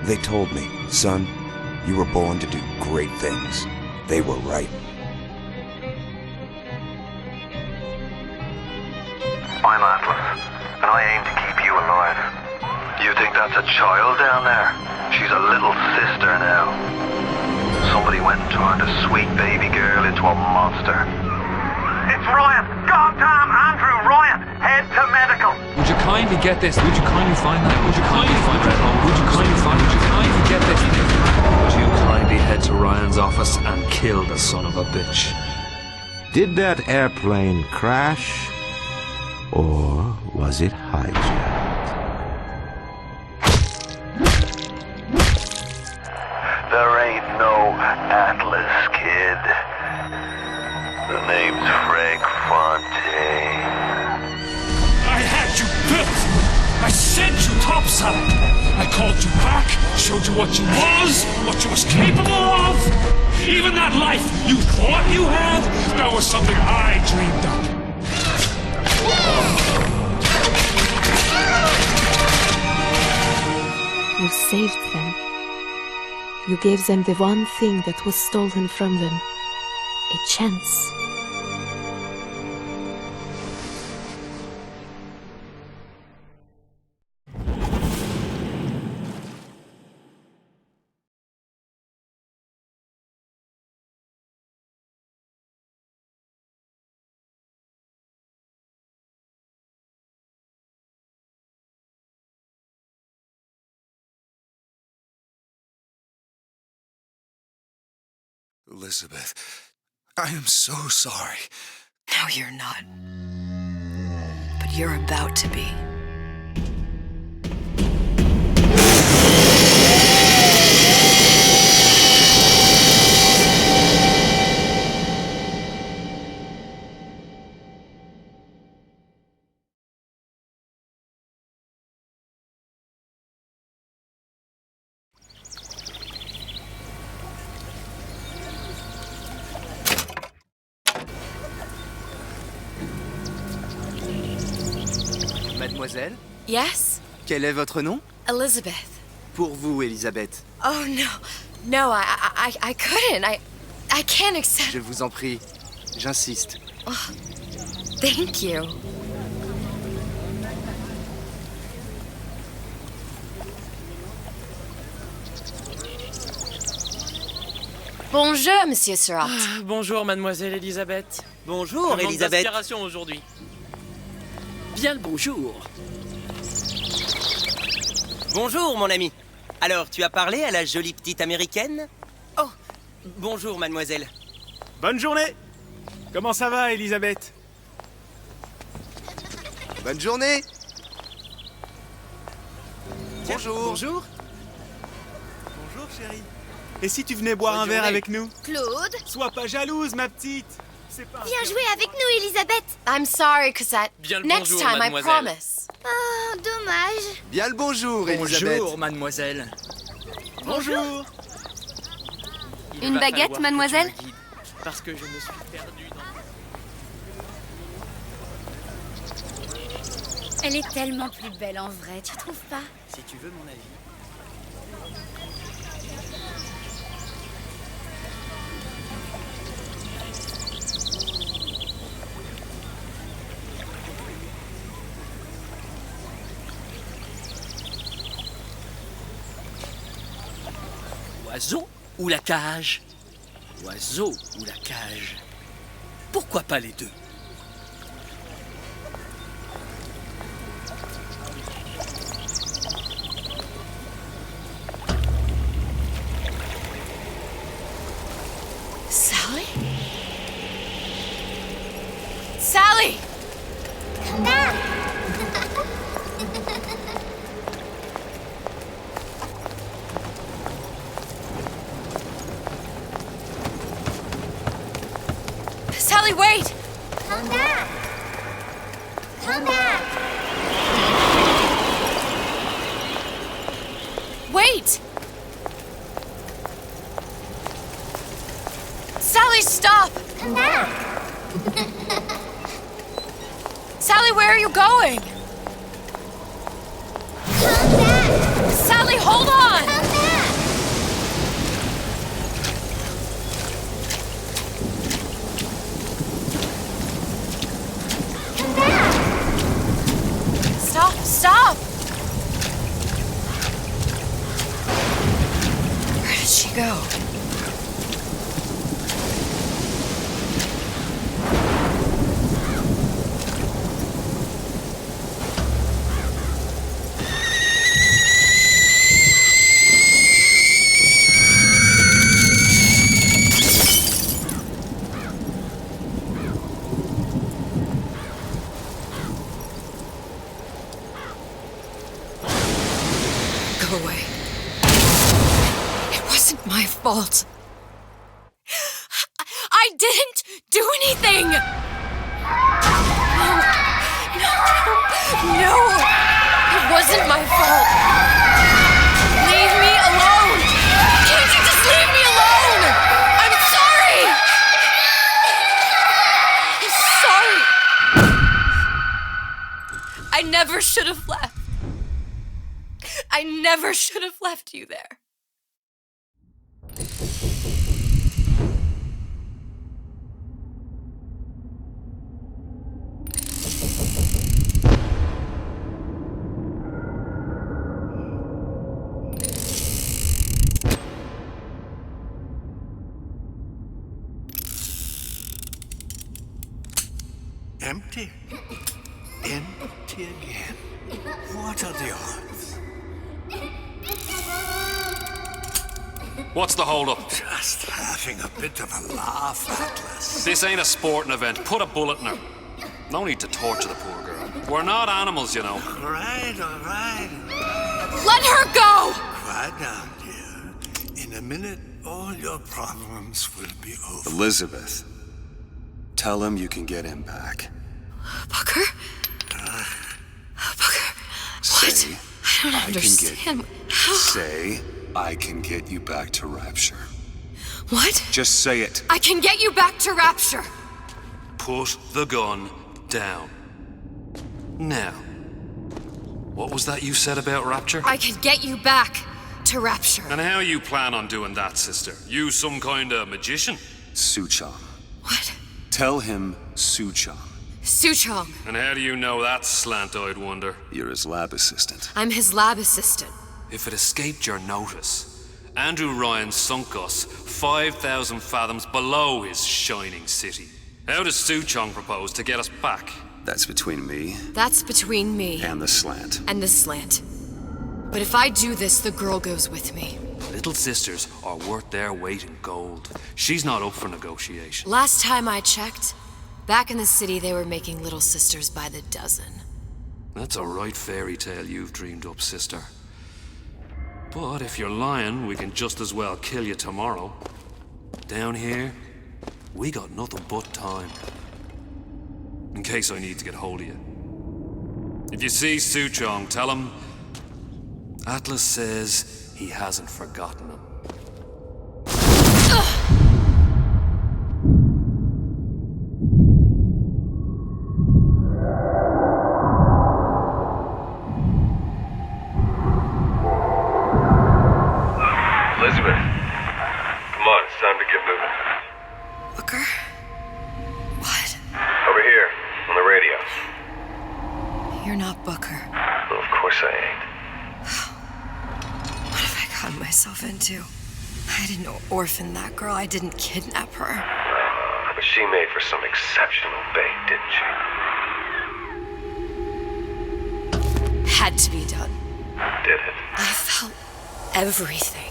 They told me, son, you were born to do great things. They were right. I'm Atlas, and I aim to keep you alive. You think that's a child down there? She's a little sister now. Somebody went and turned a sweet baby girl into a monster. It's Ryan! Goddamn Andrew Ryan! Head to medical! Would you kindly get this? Would you kindly find that? Would you kindly find that home? Would you kindly find? Would you kindly get this? Would you kindly head to Ryan's office and kill the son of a bitch? Did that airplane crash? Or was it hijacked? There ain't no Atlas, kid. The name's Frank Fontaine. I had you built! I sent you topside! I called you back, showed you what you was capable of! Even that life you thought you had, that was something I dreamed up. You saved them. You gave them the one thing that was stolen from them. A chance. Elizabeth, I am so sorry. No, you're not. But you're about to be. Mademoiselle? Yes? Quel est votre nom? Elizabeth. Pour vous, Elisabeth. Oh, no. No, I couldn't. I can't accept... Je vous en prie. J'insiste. Oh, thank you. Bonjour, Monsieur Surratt. Bonjour, Mademoiselle Elisabeth. Bonjour, Elisabeth. D'inspiration aujourd'hui. Bien le bonjour. Bonjour, mon ami. Alors, tu as parlé à la jolie petite américaine? Oh, bonjour, mademoiselle. Bonne journée. Comment ça va, Elisabeth? Bonne journée. Bonjour. Bonjour. Bonjour, chérie. Et si tu venais boire un verre avec nous? Claude? Sois pas jalouse, ma petite. Viens jouer avec nous, Elisabeth. I'm sorry, Cosette. Bien le Next bonjour, time, I mademoiselle. promise. Oh, dommage. Bien le bonjour, Elisabeth. Bonjour, mademoiselle. Bonjour. Une baguette, mademoiselle? Parce que je me suis perdu dans... Elle est tellement plus belle en vrai, tu trouves pas? Si tu veux mon avis. Oiseau ou la cage? Oiseau ou la cage? Pourquoi pas les deux? Sally? Sally! Come back! Sally, wait! Come back! Come back! Wait! Sally, stop! Come back! Sally, where are you going? Come back! Sally, hold on! Come back! go? Go away. It wasn't my fault. I didn't do anything! No! It wasn't my fault! Leave me alone! Can't you just leave me alone? I'm sorry! I'm sorry! I never should have left. I never should have left you there. Empty? Empty again. What are the odds? What's the hold-up? Just having a bit of a laugh, Atlas. This ain't a sporting event. Put a bullet in her. No need to torture the poor girl. We're not animals, you know. All right. Let her go! Quiet down, dear. In a minute, all your problems will be over. Elizabeth, tell him you can get him back. Booker? Booker, Say, what? I don't understand. Say, I can get you back to Rapture. What? Just say it. I can get you back to Rapture. Put the gun down. Now, what was that you said about Rapture? I can get you back to Rapture. And how you plan on doing that, sister? You some kind of magician? Suchong. What? Tell him Suchong. Suchong. And how do you know that, slant-eyed wonder? You're his lab assistant. I'm his lab assistant. If it escaped your notice, Andrew Ryan sunk us 5,000 fathoms below his shining city. How does Suchong propose to get us back? That's between me. That's between me. And the slant. And the slant. But if I do this, the girl goes with me. Little sisters are worth their weight in gold. She's not up for negotiation. Last time I checked, back in the city they were making little sisters by the dozen. That's a right fairy tale you've dreamed up, sister. But if you're lying, we can just as well kill you tomorrow. Down here, we got nothing but time. In case I need to get hold of you. If you see Suchong, tell him Atlas says he hasn't forgotten him. Elizabeth, come on, it's time to get moving. Booker? What? Over here, on the radio. You're not Booker. Well, of course I ain't. What have I gotten myself into? I didn't orphan that girl. I didn't kidnap her. But she made for some exceptional bait, didn't she? Had to be done. Did it? I felt everything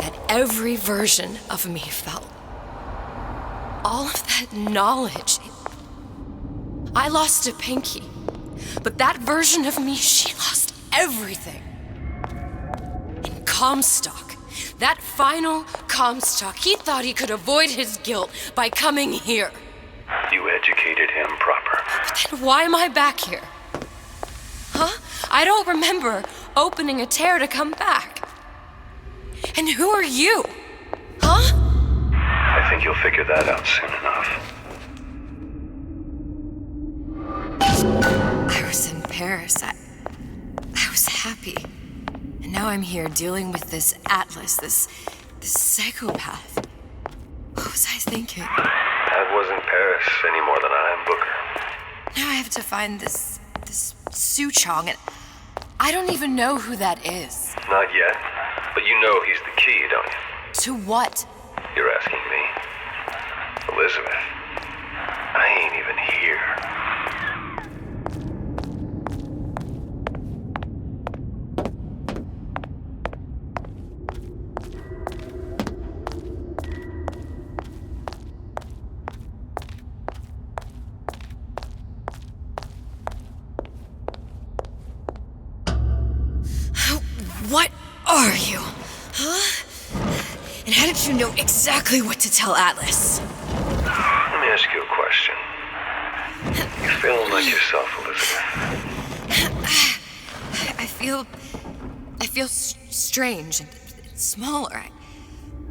that every version of me felt. All of that knowledge. I lost a pinky, but that version of me, she lost everything. In Comstock, that final Comstock, he thought he could avoid his guilt by coming here. You educated him proper. But then why am I back here? Huh? I don't remember opening a tear to come back. And who are you? Huh? I think you'll figure that out soon enough. I was in Paris. I was happy. And now I'm here dealing with this Atlas, this psychopath. What was I thinking? That wasn't Paris any more than I am Booker. Now I have to find this Suchong, and I don't even know who that is. Not yet, but you know he's the key, don't you? To what? You're asking me? Elizabeth, I ain't even here. What are you? Huh? And how did you know exactly what to tell Atlas? Let me ask you a question. You feeling like yourself, Elizabeth? I feel strange and smaller. I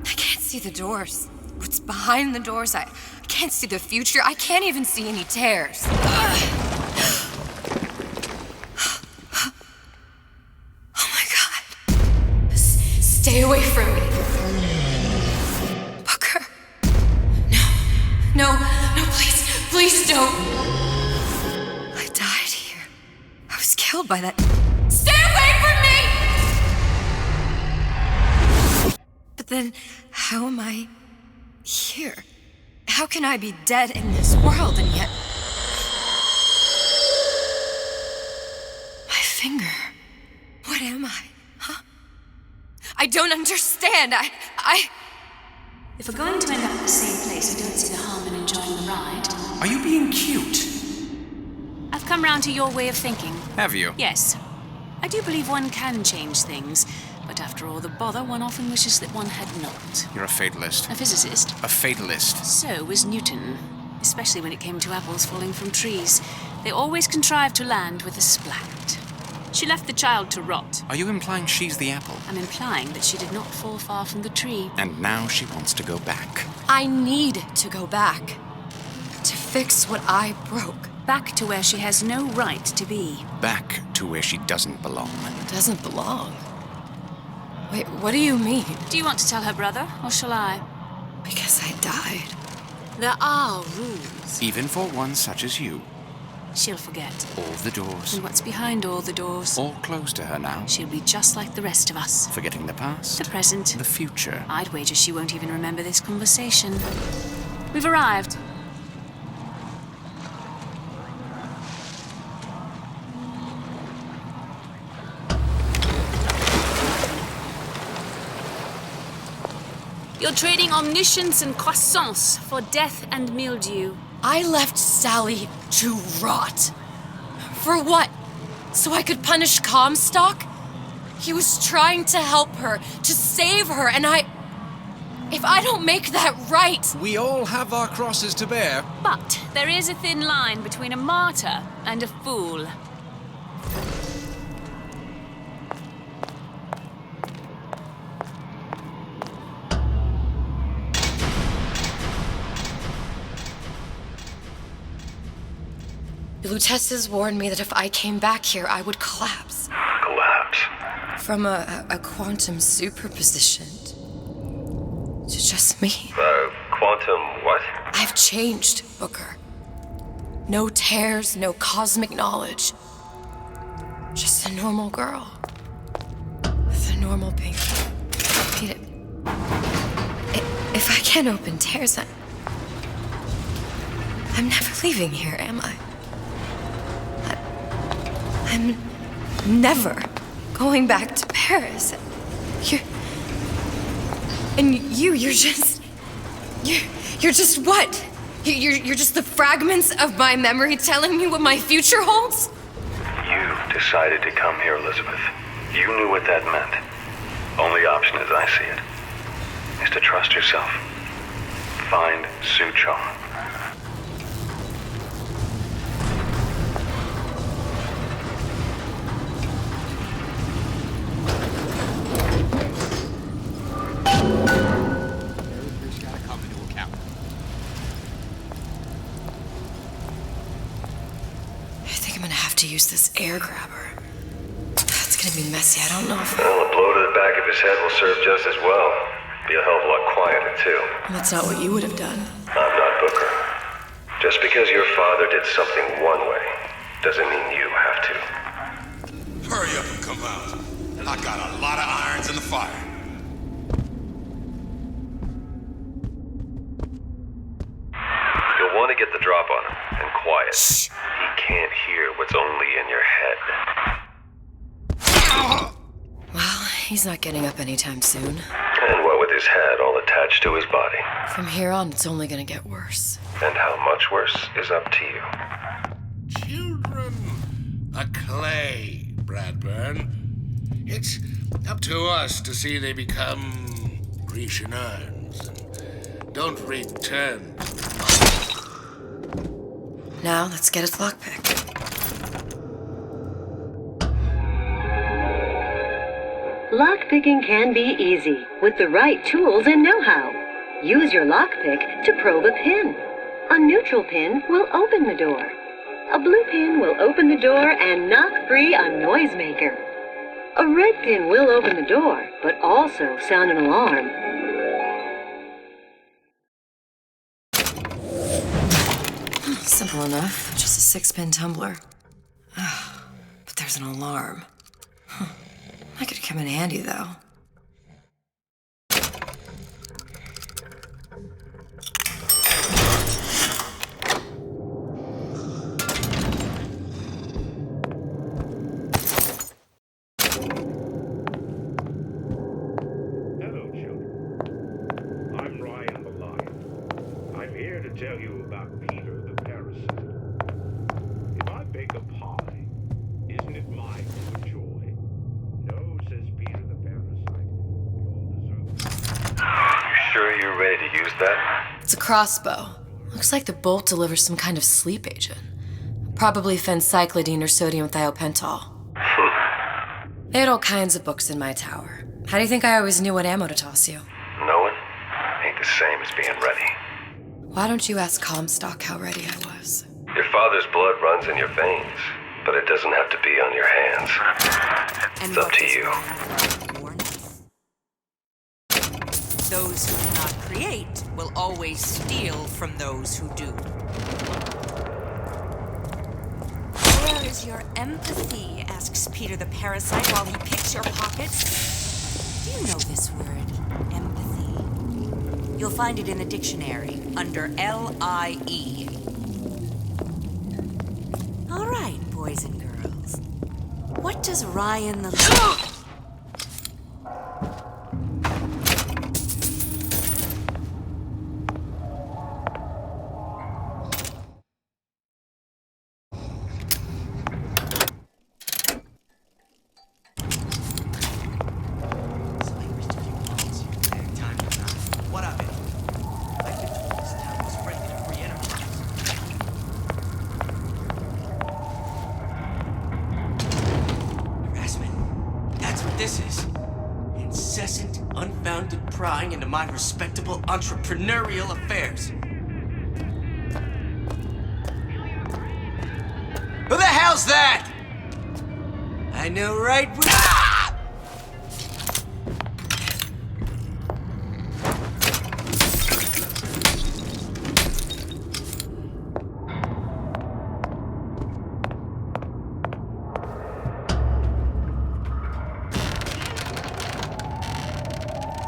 can't see the doors. What's behind the doors? I can't see the future. I can't even see any tears. Stay away from me. Booker. No, please don't. I died here. I was killed by that. Stay away from me! But then, how am I here? How can I be dead in this world and yet... My finger. What am I? I don't understand. If we're going to end up at the same place, I don't see the harm in enjoying the ride. Are you being cute? I've come round to your way of thinking. Have you? Yes. I do believe one can change things, but after all the bother, one often wishes that one had not. You're a fatalist. A physicist. A fatalist. So was Newton, especially when it came to apples falling from trees. They always contrived to land with a splat. She left the child to rot. Are you implying she's the apple? I'm implying that she did not fall far from the tree. And now she wants to go back. I need to go back. To fix what I broke. Back to where she has no right to be. Back to where she doesn't belong. Doesn't belong? Wait, what do you mean? Do you want to tell her brother, or shall I? Because I died. There are rules. Even for one such as you. She'll forget. All the doors. And what's behind all the doors? All closed to her now. She'll be just like the rest of us. Forgetting the past. The present. The future. I'd wager she won't even remember this conversation. We've arrived. You're trading omniscience and croissance for death and mildew. I left Sally to rot. For what? So I could punish Comstock? He was trying to help her, to save her, and if I don't make that right... We all have our crosses to bear. But there is a thin line between a martyr and a fool. Lutesses warned me that if I came back here, I would collapse. Collapse? From a quantum superposition to just me. Quantum what? I've changed, Booker. No tears, no cosmic knowledge. Just a normal girl. With a normal pinky. If I can't open tears, I'm never leaving here, am I? I'm never going back to Paris. You're just what? You're just the fragments of my memory telling me what my future holds? You decided to come here, Elizabeth. You knew what that meant. Only option, as I see it, is to trust yourself. Find Suchong. Use this air grabber. That's gonna be messy. I don't know if... Well, a blow to the back of his head will serve just as well. Be a hell of a lot quieter, too. That's not what you would have done. I'm not Booker. Just because your father did something one way, doesn't mean you have to. Hurry up and come out. I got a lot of irons in the fire. drop on him, and quiet. Shh. He can't hear what's only in your head. Well, he's not getting up anytime soon. And what with his head all attached to his body. From here on, it's only gonna get worse. And how much worse is up to you. Children are clay, Bradburn. It's up to us to see they become Grecian urns and don't return. Now, let's get its lockpick. Lockpicking can be easy with the right tools and know-how. Use your lockpick to probe a pin. A neutral pin will open the door. A blue pin will open the door and knock free a noisemaker. A red pin will open the door, but also sound an alarm. Simple enough. Just a 6-pin tumbler. But there's an alarm. That could come in handy, though. Hello, children. I'm Ryan the Lion. I'm here to tell you about Peter the Parasite. If I bake a pie, isn't it mine to enjoy? No, says Peter the Parasite. We all deserve it. You sure you're ready to use that? It's a crossbow. Looks like the bolt delivers some kind of sleep agent. Probably phencyclidine or sodium thiopental. They had all kinds of books in my tower. How do you think I always knew what ammo to toss you? Knowing ain't the same as being ready. Why don't you ask Comstock how ready I was? Your father's blood runs in your veins, but it doesn't have to be on your hands. It's up to you. Those who cannot create will always steal from those who do. Where is your empathy? Asks Peter the Parasite while he picks your pockets. Do you know this word, empathy? You'll find it in the dictionary under L-I-E. All right, boys and girls. What does Ryan the... This is incessant, unfounded prying into my respectable entrepreneurial affairs. Who the hell's that? I know right where... Ah!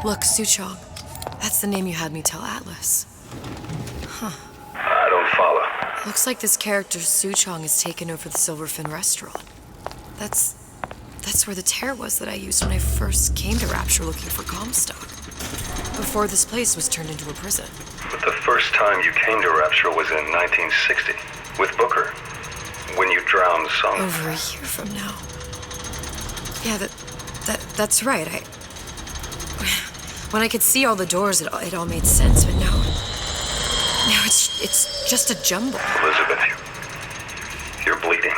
Look, Suchong. That's the name you had me tell Atlas. Huh. I don't follow. Looks like this character Suchong has taken over the Silverfin restaurant. That's where the tear was that I used when I first came to Rapture looking for Comstock. Before this place was turned into a prison. But the first time you came to Rapture was in 1960, with Booker, when you drowned some... Over a year from now. Yeah, that's right. When I could see all the doors, it all made sense, but now it's just a jumble. Elizabeth, you're bleeding.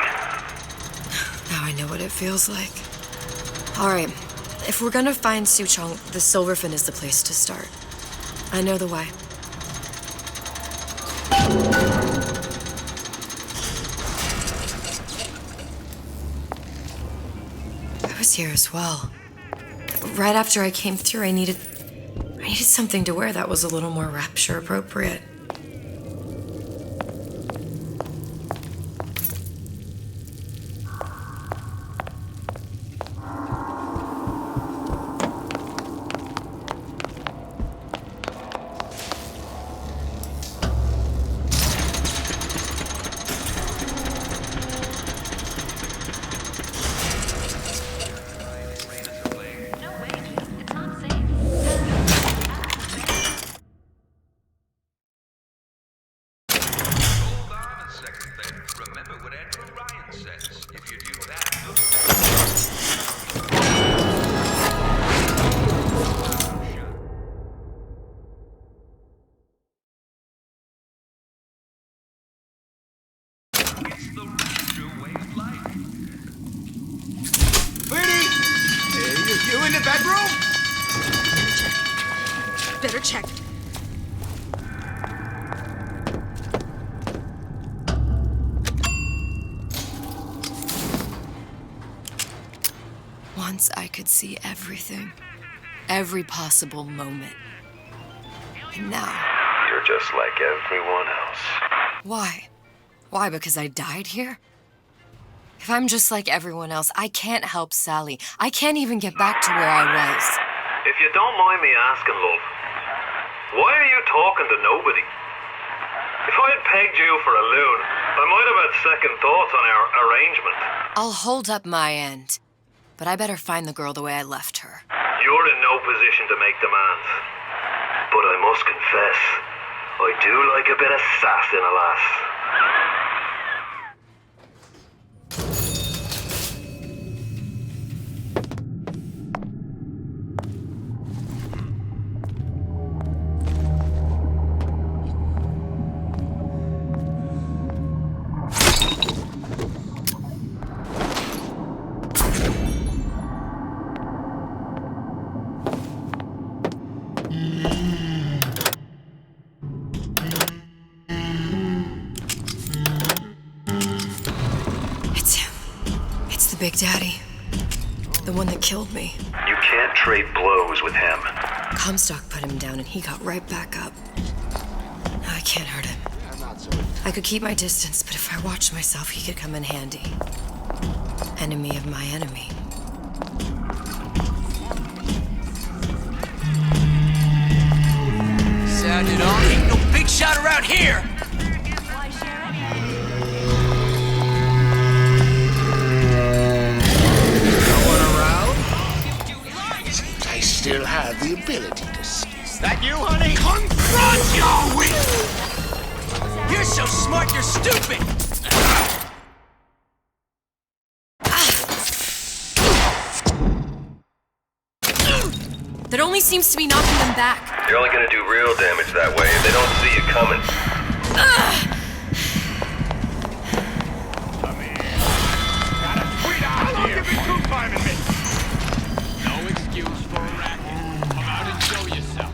Now I know what it feels like. All right, if we're gonna find Suchong, the Silverfin is the place to start. I know the way. I was here as well. Right after I came through, I needed something to wear that was a little more Rapture appropriate. better check. Once I could see everything. Every possible moment. And now... You're just like everyone else. Why? Why, because I died here? If I'm just like everyone else, I can't help Sally. I can't even get back to where I was. If you don't mind me asking, love, why are you talking to nobody? If I had pegged you for a loon, I might have had second thoughts on our arrangement. I'll hold up my end, but I better find the girl the way I left her. You're in no position to make demands. But I must confess, I do like a bit of sass in a lass. Big Daddy. The one that killed me. You can't trade blows with him. Comstock put him down and he got right back up. Now I can't hurt him. I could keep my distance, but if I watched myself, he could come in handy. Enemy of my enemy. Sounded on. Ain't no big shot around here! I still have the ability to see. Is that you, honey? Confront your weak! You're so smart, you're stupid! That only seems to be knocking them back. You're only gonna do real damage that way if they don't see you coming. Come here. Got a sweetheart here. Don't give me two climbing me. No excuse for a racket. Come out and show yourself.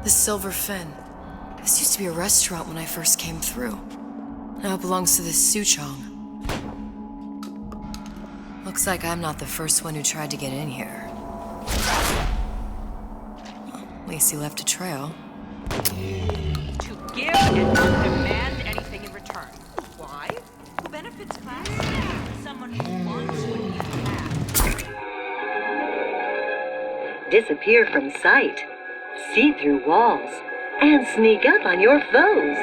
The Silver Fin. This used to be a restaurant when I first came through. Now it belongs to this Suchong. Looks like I'm not the first one who tried to get in here. Well, at least he left a trail. To give and not demand anything in return. Why? Who benefits class? Someone who wants what you have. Disappear from sight. See through walls. And sneak up on your foes.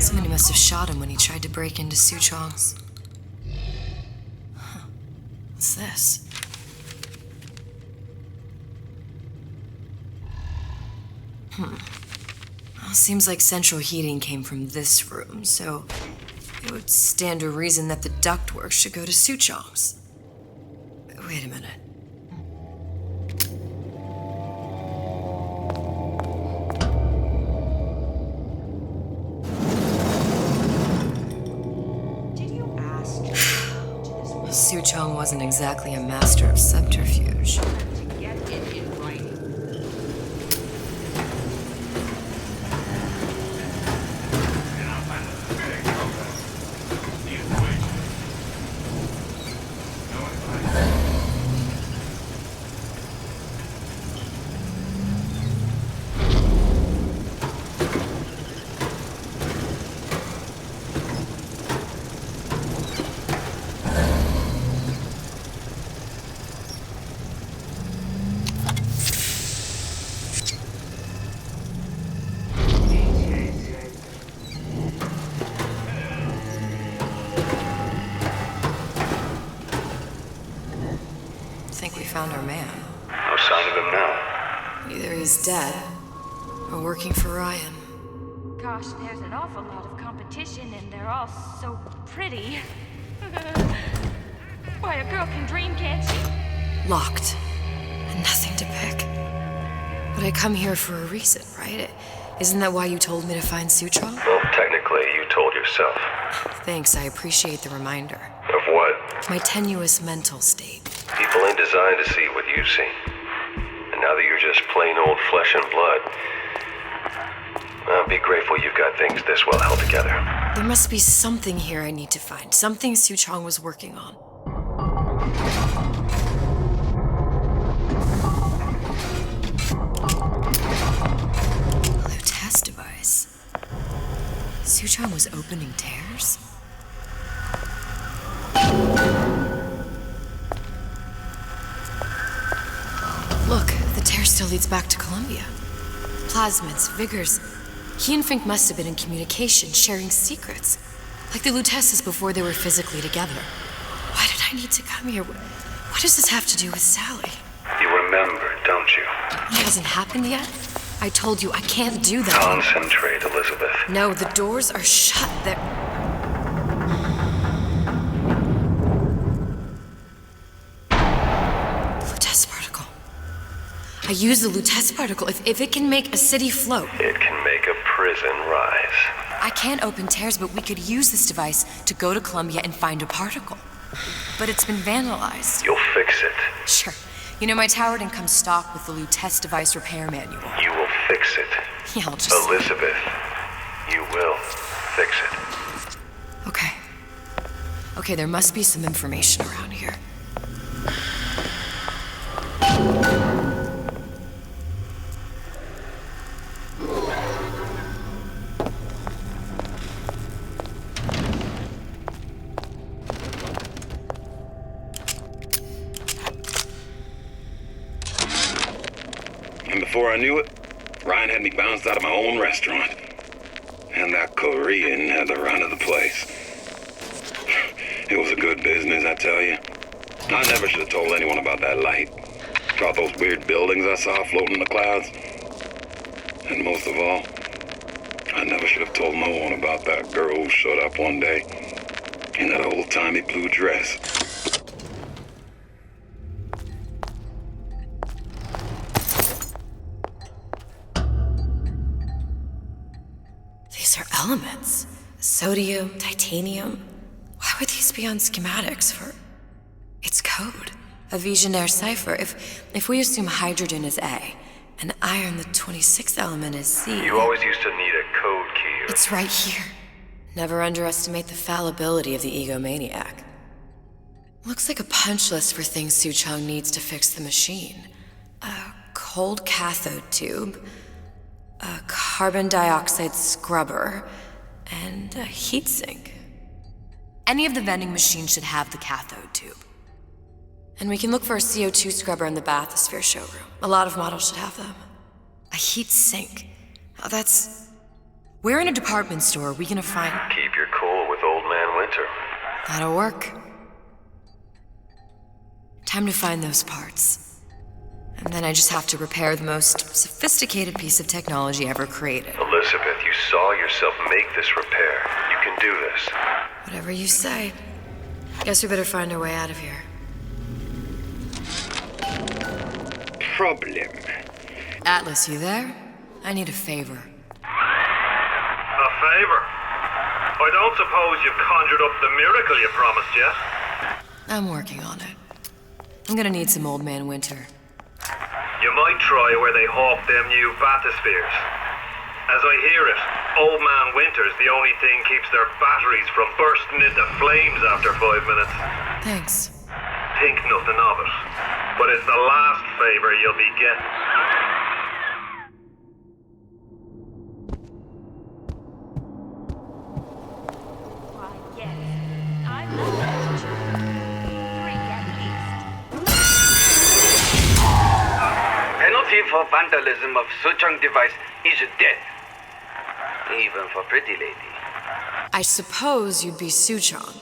Somebody must have shot him when he tried to break into Suchong's. Huh. What's this? Well, seems like central heating came from this room, so it would stand to reason that the ductwork should go to Suchong's. Wait a minute. Suchong wasn't exactly a master of subterfuge. Get it in writing. Think we found our man. No sign of him now. Either he's dead, We're working for Ryan. Gosh, there's an awful lot of competition, and they're all so pretty. Why, a girl can dream, can't she? Locked. And nothing to pick. But I come here for a reason, right? Isn't that why you told me to find Suchong? Well, technically, you told yourself. Thanks, I appreciate the reminder. Of what? My tenuous mental state. People ain't designed to see what you see. And now that you're just plain old flesh and blood, be grateful you've got things this well held together. There must be something here I need to find. Something Suchong was working on. Blue test device. Suchong was opening tears? Look, the tear still leads back to Columbia. Plasmids, vigors. He and Fink must have been in communication, sharing secrets. Like the Lutesses before they were physically together. Why did I need to come here? What does this have to do with Sally? You remember, don't you? It hasn't happened yet? I told you I can't do that. Concentrate, Elizabeth. No, the doors are shut. They're... Lutece particle. I use the Lutece particle. If it can make a city float. It can make a prison rise. I can't open tears, but we could use this device to go to Columbia and find a particle. But it's been vandalized. You'll fix it. Sure. You know, my tower didn't come stocked with the Lutece device repair manual. You will fix it. Yeah, I'll just... Elizabeth, you will fix it. Okay. Okay, there must be some information around here. And before I knew it, Ryan had me bounced out of my own restaurant. And that Korean had the run of the place. It was a good business, I tell you. I never should have told anyone about that light. About those weird buildings I saw floating in the clouds. And most of all, I never should have told no one about that girl who showed up one day in that old-timey blue dress. These are elements. Sodium, titanium. Why would these be on schematics for... It's code. A Visionaire cipher. If we assume hydrogen is A, and iron, the 26th element, is C... You always used to need a code key. It's right here. Never underestimate the fallibility of the egomaniac. Looks like a punch list for things Suchong needs to fix the machine. A cold cathode tube, a carbon dioxide scrubber, and a heatsink. Any of the vending machines should have the cathode tube. And we can look for a CO2 scrubber in the bathysphere showroom. A lot of models should have them. A heat sink. Oh, that's... Where in a department store are we gonna find... Keep your cool with Old Man Winter. That'll work. Time to find those parts. And then I just have to repair the most sophisticated piece of technology ever created. Elizabeth, you saw yourself make this repair. You can do this. Whatever you say. Guess we better find our way out of here. Problem. Atlas, you there? I need a favor. A favor? I don't suppose you've conjured up the miracle you promised yet? I'm working on it. I'm gonna need some Old Man Winter. You might try where they hawk them new bathyspheres. As I hear it, Old Man Winter's the only thing keeps their batteries from bursting into flames after 5 minutes. Thanks. Think nothing of it. But it's the last favor you'll be getting. Why, yes. I love that. 3 at least. Penalty for vandalism of Suchong device is death. Even for pretty lady. I suppose you'd be Suchong.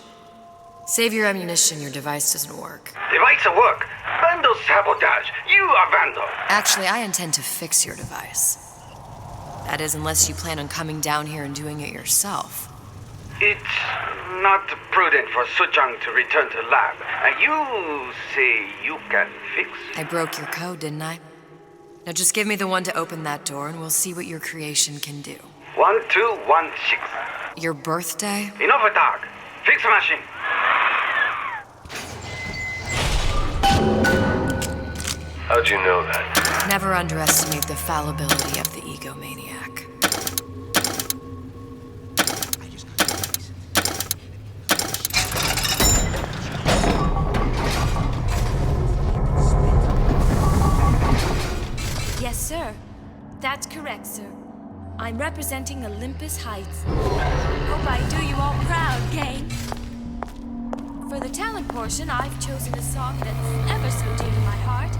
Save your ammunition, your device doesn't work. Device work. Vandal sabotage. You are vandal. Actually, I intend to fix your device. That is, unless you plan on coming down here and doing it yourself. It's not prudent for Suchang to return to lab. You say you can fix? I broke your code, didn't I? Now just give me the one to open that door and we'll see what your creation can do. 1216. Your birthday? Enough talk. Fix machine. How'd you know that? Never underestimate the fallibility of the egomaniac. Yes, sir. That's correct, sir. I'm representing Olympus Heights. Hope I do you all proud, gang. For the talent portion, I've chosen a song that's ever so dear to my heart,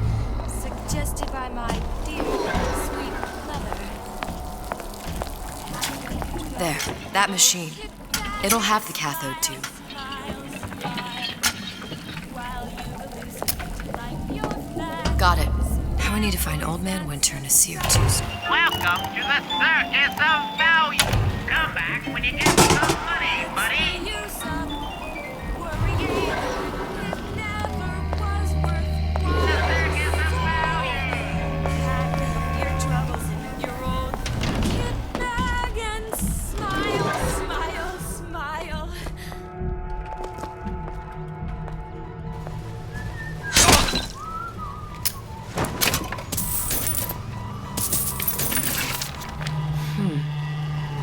suggested by my dear, sweet mother. There, that machine. It'll have the cathode tube. Got it. Now I need to find Old Man Winter and a CO2 Welcome to the Circus of Value. Come back when you get some money, buddy.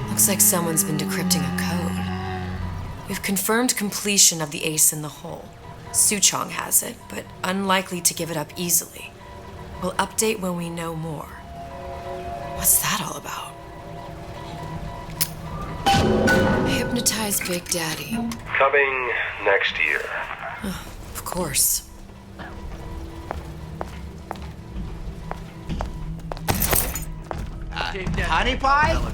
Looks like someone's been decrypting a code. We've confirmed completion of the ace in the hole. Suchong has it, but unlikely to give it up easily. We'll update when we know more. What's that all about? Hypnotize Big Daddy. Coming next year. Of course. Honey pie?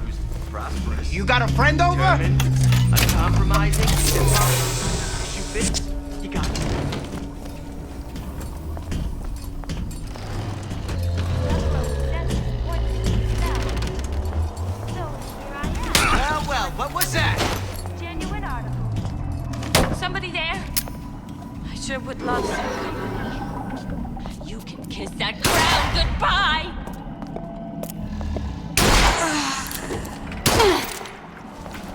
You got a friend over? Uncompromising. You fit? You got it. Well, what was that? Genuine article. Somebody there? I sure would love some company. You can kiss that crown goodbye!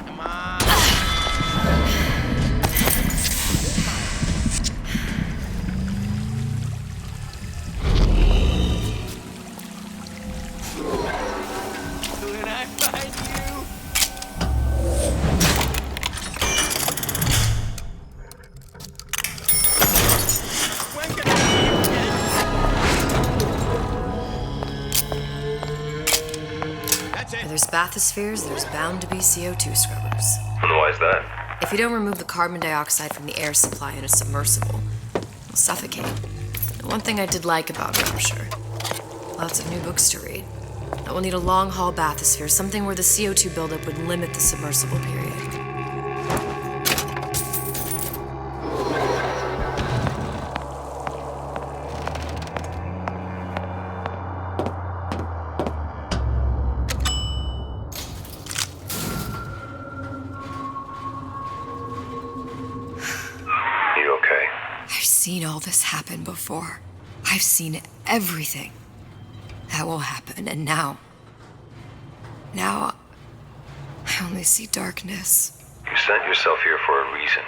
Come on. When I find you. When can I see you again? That's it. Where there's bathyspheres, there's bound to be CO2 scrubbers. And why is that? If you don't remove the carbon dioxide from the air supply in a submersible, it'll suffocate. The one thing I did like about Rapture, lots of new books to read. But we'll need a long-haul bathysphere, something where the CO2 buildup would limit the submersible period. You okay? I've seen all this happen before. I've seen everything. That will happen, and now I only see darkness. You sent yourself here for a reason.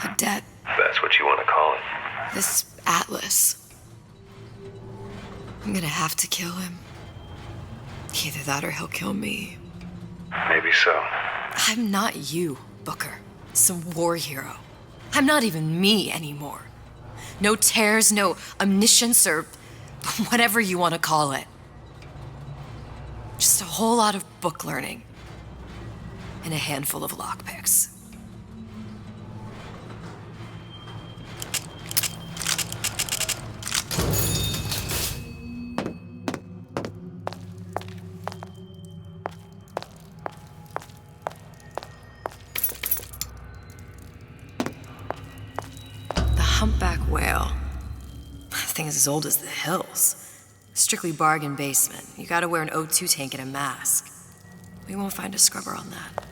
A debt. That's what you want to call it. This Atlas. I'm gonna have to kill him. Either that or he'll kill me. Maybe so. I'm not you, Booker. Some war hero. I'm not even me anymore. No tears, no omniscience, or whatever you want to call it. Just a whole lot of book learning. And a handful of lockpicks. The humpback whale. That thing is as old as the hills. Strictly bargain basement. You gotta wear an O2 tank and a mask. We won't find a scrubber on that.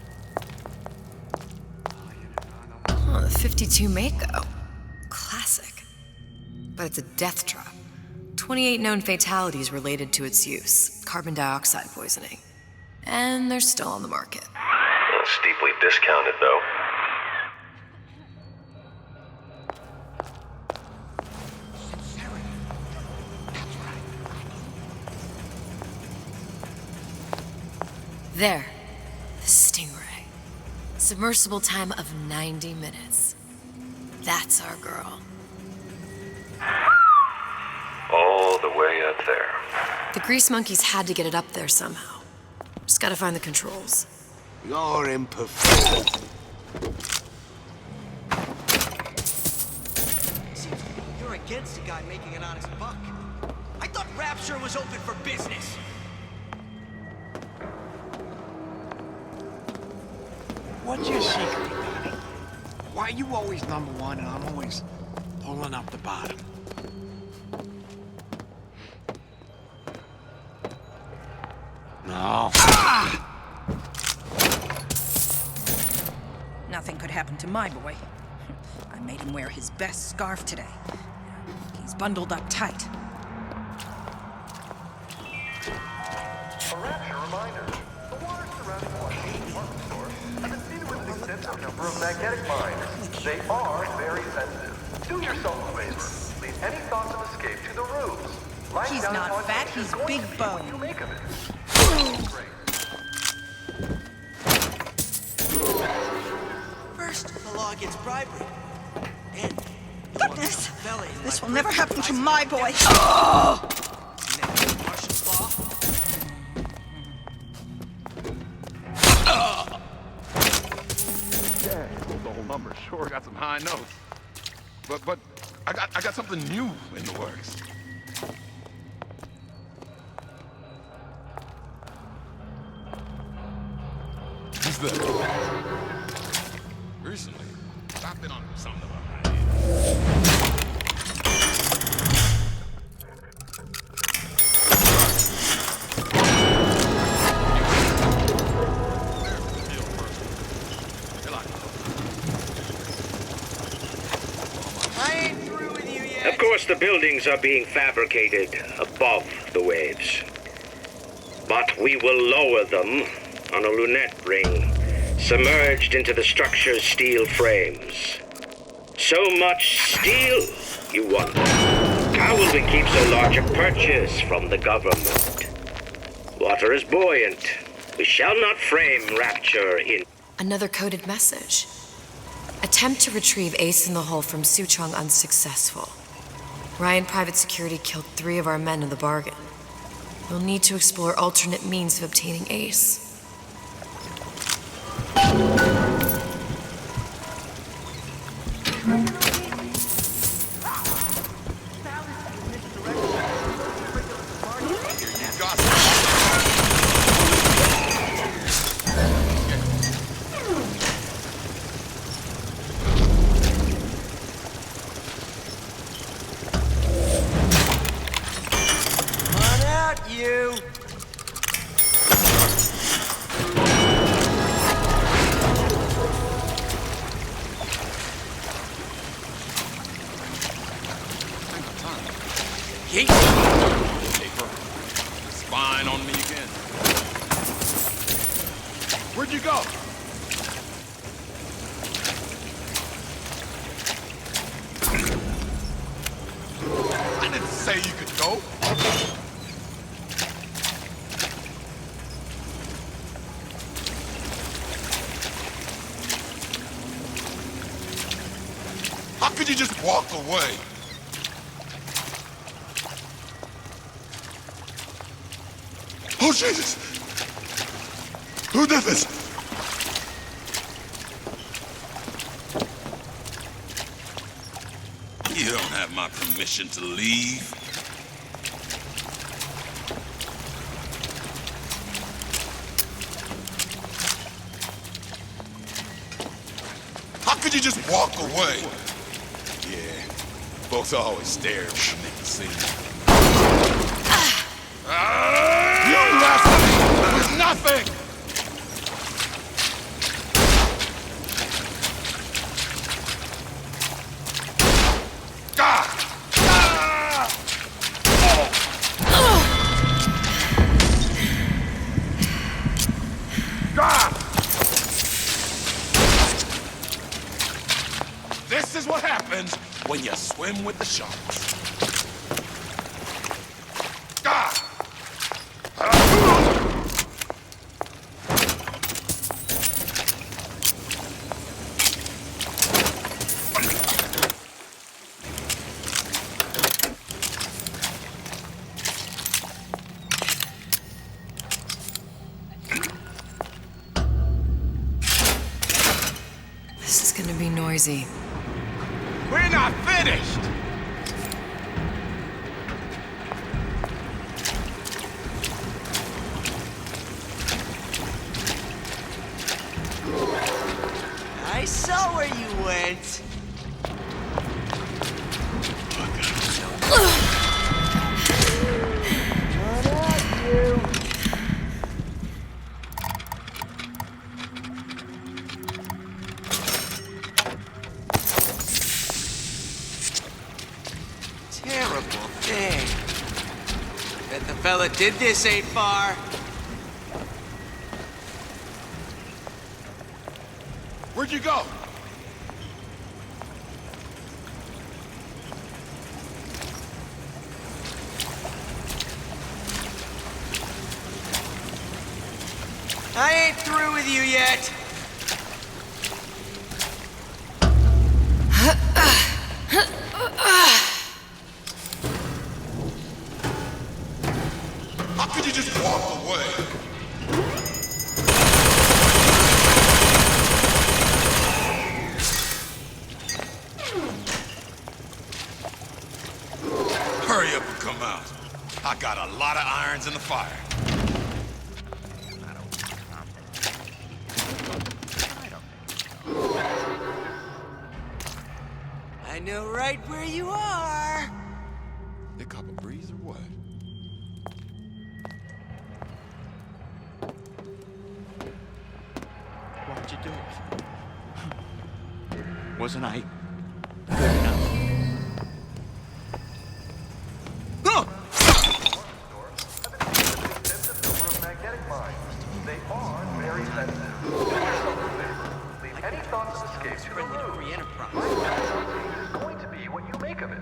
Oh, the 52 Mako. Classic. But it's a death trap. 28 known fatalities related to its use. Carbon dioxide poisoning. And they're still on the market. Steeply discounted, though. There. The Stingray. Submersible time of 90 minutes. That's our girl. All the way up there. The grease monkeys had to get it up there somehow. Just gotta find the controls. You're imperfect. You're against a guy making an honest buck. I thought Rapture was open for business. What's your secret, Donnie? Why are you always number one and I'm always pulling up the bottom? No. Ah! Nothing could happen to my boy. I made him wear his best scarf today. He's bundled up tight. A Rapture reminder. The waters surrounding Washington department stores have been seeded with an extensive number of magnetic mines. They are very sensitive. Do yourself a favor. Leave any thoughts of escape to the roofs. Lying He's down not on fat, beach he's is going big to be bone. what you make of it. First, the law gets bribery. Then, Goodness! This will never happen to my boy. Oh! Yeah, the whole number sure got some high notes. But I got something new in the works. Who's that? Recently, I've been on something about my head. Of course, the buildings are being fabricated above the waves. But we will lower them on a lunette ring, submerged into the structure's steel frames. So much steel, you wonder. How will we keep so large a purchase from the government? Water is buoyant. We shall not frame Rapture in... Another coded message. Attempt to retrieve Ace in the Hole from Suchong unsuccessful. Ryan Private Security killed 3 of our men in the bargain. We'll need to explore alternate means of obtaining Ace. You! Yeet! Paper. Spying on me again. Where'd you go? I didn't say you could go. How could you just walk away? Oh, Jesus! Who did this? You don't have my permission to leave. How could you just walk away? Yeah, folks always stare when they make a scene. You left me with nothing! is what happens when you swim with the sharks. Ah! This is gonna be noisy. We're not finished! I saw where you went. Terrible thing. Bet the fella did this ain't far. Where'd you go? I ain't through with you yet. How could you just walk away? Hurry up and come out. I got a lot of irons in the fire. I know right where you are. You cop a breeze or what? What'd you do? Wasn't I good enough? They are very sensitive. Do yourself a favor. Leave any thoughts of escape to the free enterprise. My last is going to be what you make of it.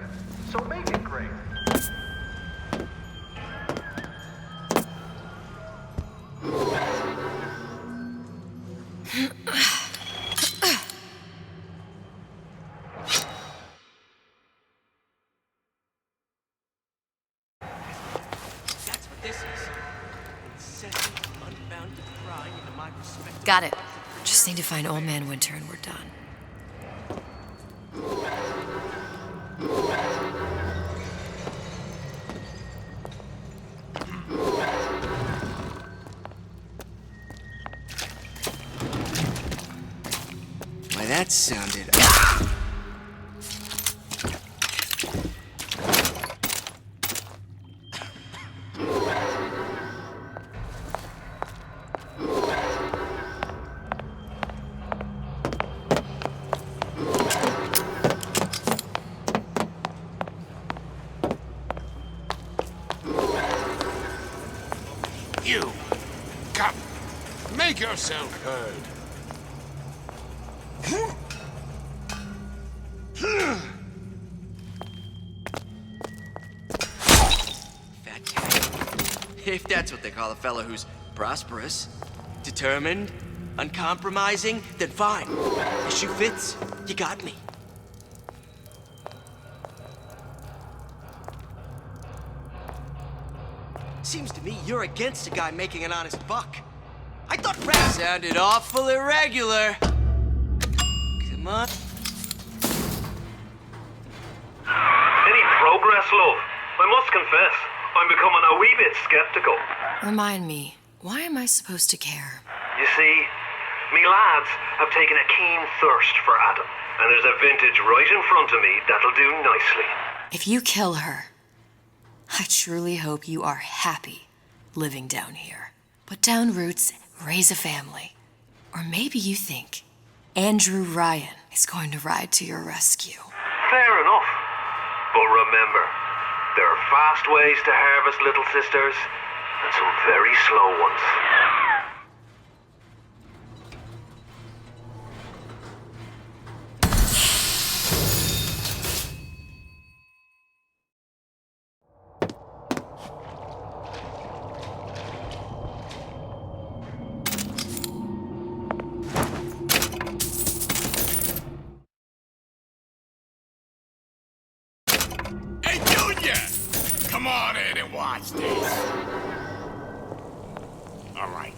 So make it great. That's what this is. Incessant, unbounded prying into my respect. Got it. Just need to find Old Man Winter and we're done. Why, that sounded... You! Come! Make yourself heard! Fat cat. If that's what they call a fella who's prosperous, determined, uncompromising, then fine. The shoe fits. You got me. Seems to me you're against a guy making an honest buck. I thought rap sounded awful irregular. Come on. Any progress, love? I must confess, I'm becoming a wee bit skeptical. Remind me, why am I supposed to care? You see, me lads have taken a keen thirst for Adam, and there's a vintage right in front of me that'll do nicely. If you kill her, I truly hope you are happy living down here. Put down roots, raise a family. Or maybe you think Andrew Ryan is going to ride to your rescue. Fair enough. But remember, there are fast ways to harvest little sisters, and some very slow ones. Come on in and watch this. All right.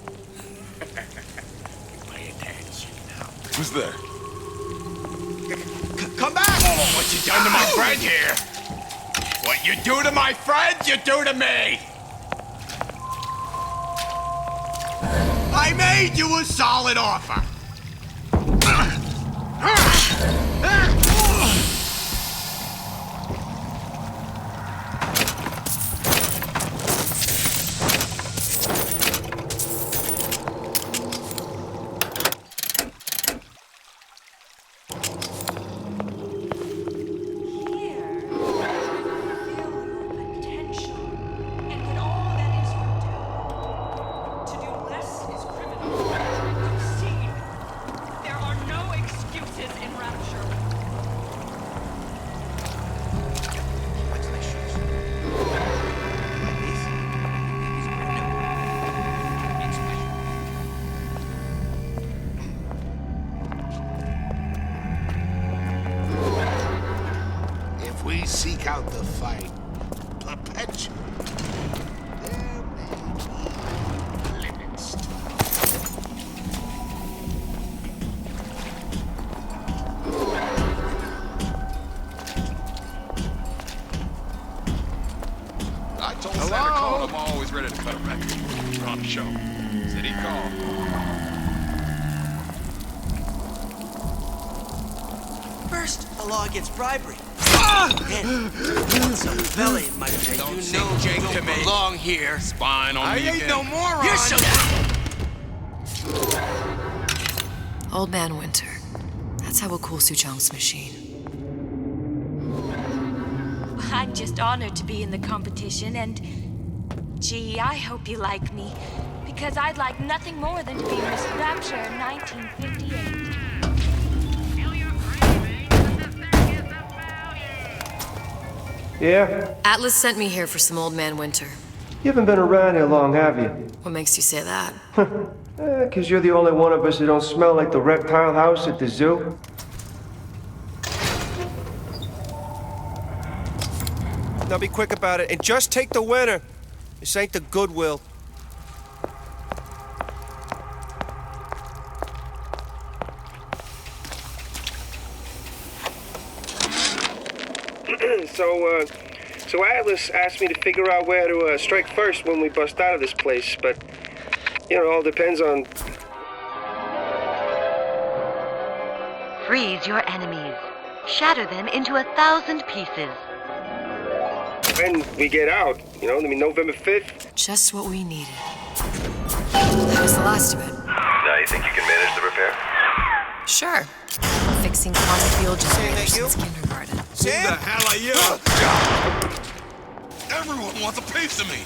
Pay attention now. Who's there? Come back! Oh, what you done to my friend here? What you do to my friend, you do to me! I made you a solid offer. We seek out the fight perpetually. There may be limits to I told Santa Claus I'm always ready to cut a record. We're on the show. Said he'd call. First, the law against bribery. Then, once a fella in my pay, Don't you sing know Jake you to don't me. belong here. Spying on I me ain't again. no moron. You're so Old Man Winter. That's how we'll cool Suchong's machine. I'm just honored to be in the competition, and gee, I hope you like me, because I'd like nothing more than to be Miss Rapture in 1958. Yeah? Atlas sent me here for some Old Man Winter. You haven't been around here long, have you? What makes you say that? 'Cause you're the only one of us who don't smell like the reptile house at the zoo. Now be quick about it, and just take the winner. This ain't the Goodwill. So Atlas asked me to figure out where to strike first when we bust out of this place, but, you know, it all depends on... Freeze your enemies. Shatter them into 1,000 pieces. when we get out, you know, I mean, November 5th. Just what we needed. That was the last of it. Now you think you can manage the repair? Sure. Fixing quantum field generators since kindergarten. Who the hell are you? Everyone wants a piece of me.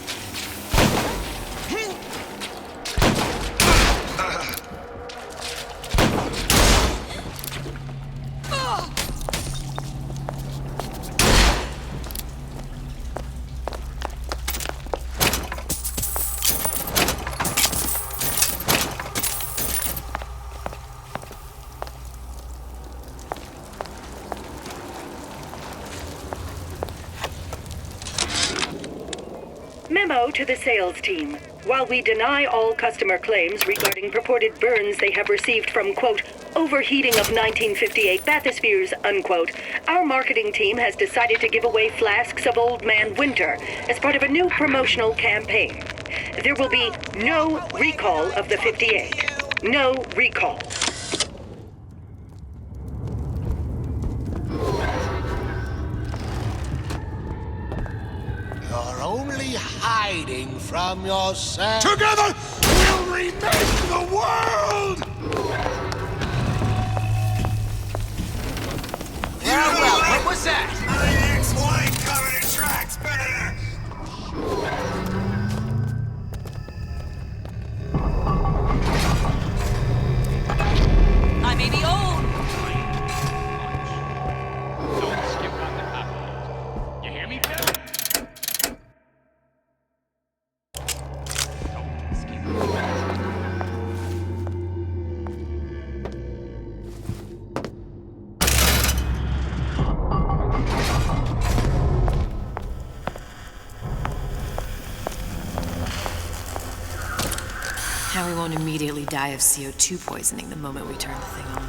Memo to the sales team. While we deny all customer claims regarding purported burns they have received from, quote, overheating of 1958 bathyspheres, unquote, our marketing team has decided to give away flasks of Old Man Winter as part of a new promotional campaign. There will be no recall of the 58. No recall. You're only hiding from yourself. Together, we'll remake the world! Well, what was that? My ex-wife covered in tracks better. I may be old. Don't skip on the coffee. You hear me, Phil? Don't skip. won't immediately die of CO2 poisoning the moment we turn the thing on.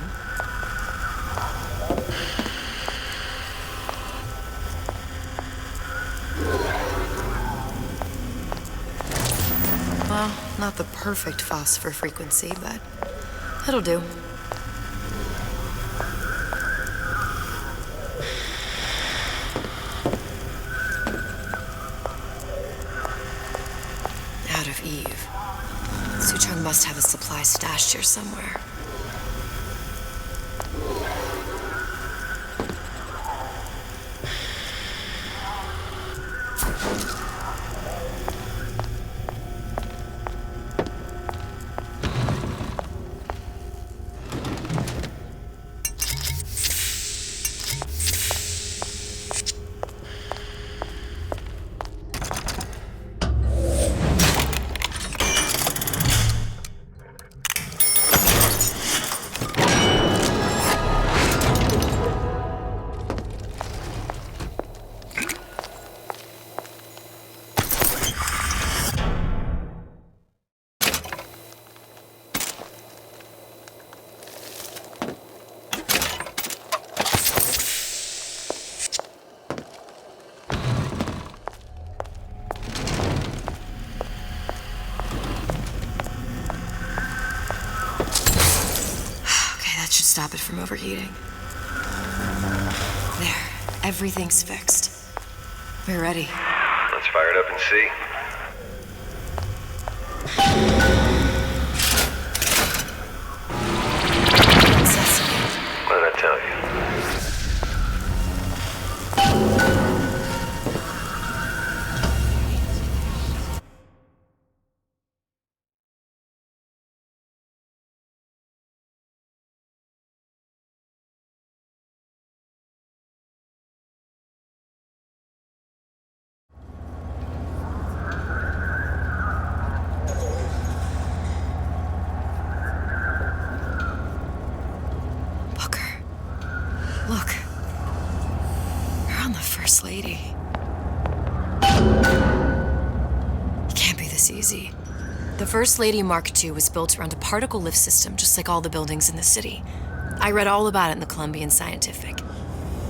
Well, not the perfect phosphor frequency, but it'll do. Out of Eve. Suchong must have a supply stashed here somewhere. Stop it from overheating. There, everything's fixed. We're ready. Let's fire it up and see. What did I tell you? Look. We're on the First Lady. It can't be this easy. The First Lady Mark II was built around a particle lift system, just like all the buildings in the city. I read all about it in the Columbian Scientific.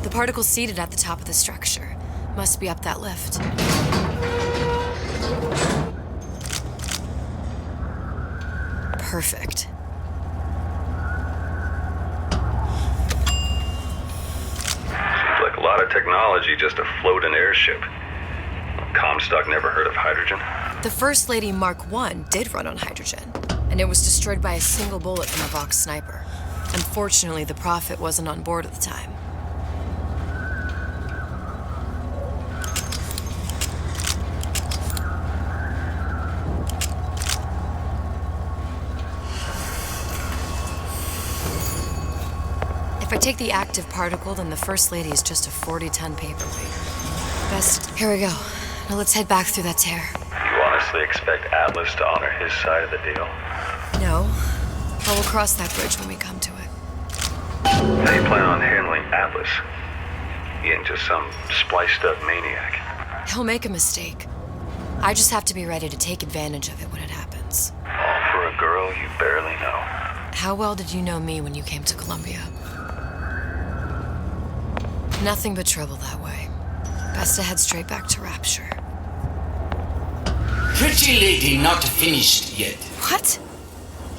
The particles seated at the top of the structure must be up that lift. Perfect. Like a lot of technology just to float an airship. Comstock never heard of hydrogen. The First Lady Mark I did run on hydrogen, and it was destroyed by a single bullet from a Vox sniper. Unfortunately, the Prophet wasn't on board at the time. If I take the active particle, then the First Lady is just a 40-ton paperweight. Best, here we go. Now let's head back through that tear. You honestly expect Atlas to honor his side of the deal? No, but we'll cross that bridge when we come to it. How do you plan on handling Atlas? He ain't just some spliced-up maniac. He'll make a mistake. I just have to be ready to take advantage of it when it happens. All for a girl you barely know. How well did you know me when you came to Columbia? Nothing but trouble that way. Best to head straight back to Rapture. Pretty lady not finished yet. What?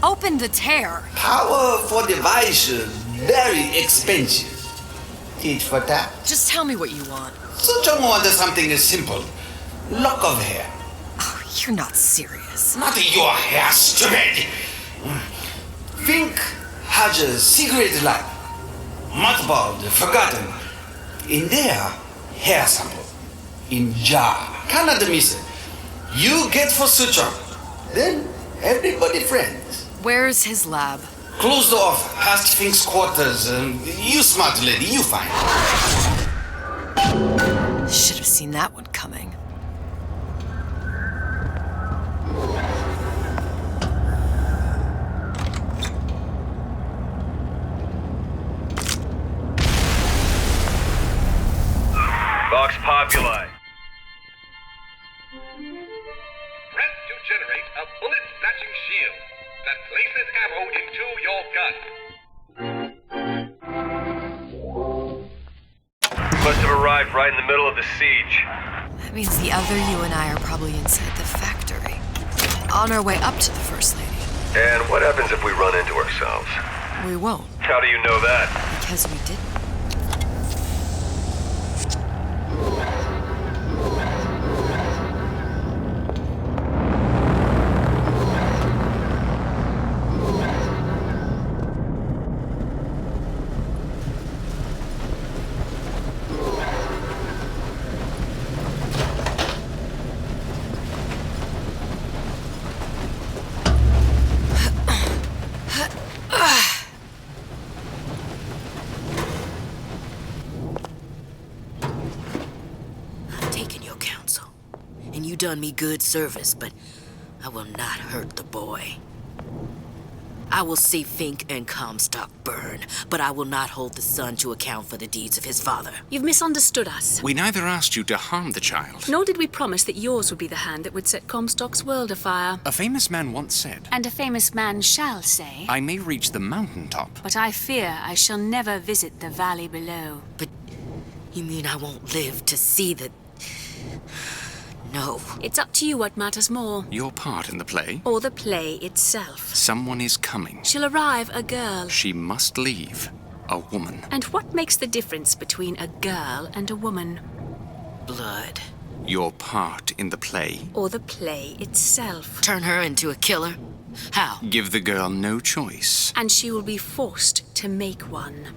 Open the tear. Powerful device, very expensive. Tit for tat. Just tell me what you want. Such a wonder something is simple. Lock of hair. Oh, you're not serious. Not your hair, stupid. Think has a secret lab. Mothballed, forgotten. In there, hair sample. In jar. Cannot miss it. You get for Suchong. Then everybody friends. Where's his lab? Closed off, past Fink's quarters. You smart lady, you find. Should have seen that one coming. Vox Populi. Press to generate a bullet-snatching shield. Must have arrived right in the middle of the siege. That means the other you and I are probably inside the factory. On our way up to the First Lady. And what happens if we run into ourselves? We won't. How do you know that? Because we didn't. Done me good service, but I will not hurt the boy. I will see Fink and Comstock burn, but I will not hold the son to account for the deeds of his father. You've misunderstood us. We neither asked you to harm the child. Nor did we promise that yours would be the hand that would set Comstock's world afire. A famous man once said, And a famous man shall say, I may reach the mountaintop, but I fear I shall never visit the valley below. But you mean I won't live to see the... No. It's up to you what matters more. Your part in the play? Or the play itself. Someone is coming. She'll arrive, a girl. She must leave. A woman. And what makes the difference between a girl and a woman? Blood. Your part in the play? Or the play itself. Turn her into a killer? How? Give the girl no choice. And she will be forced to make one.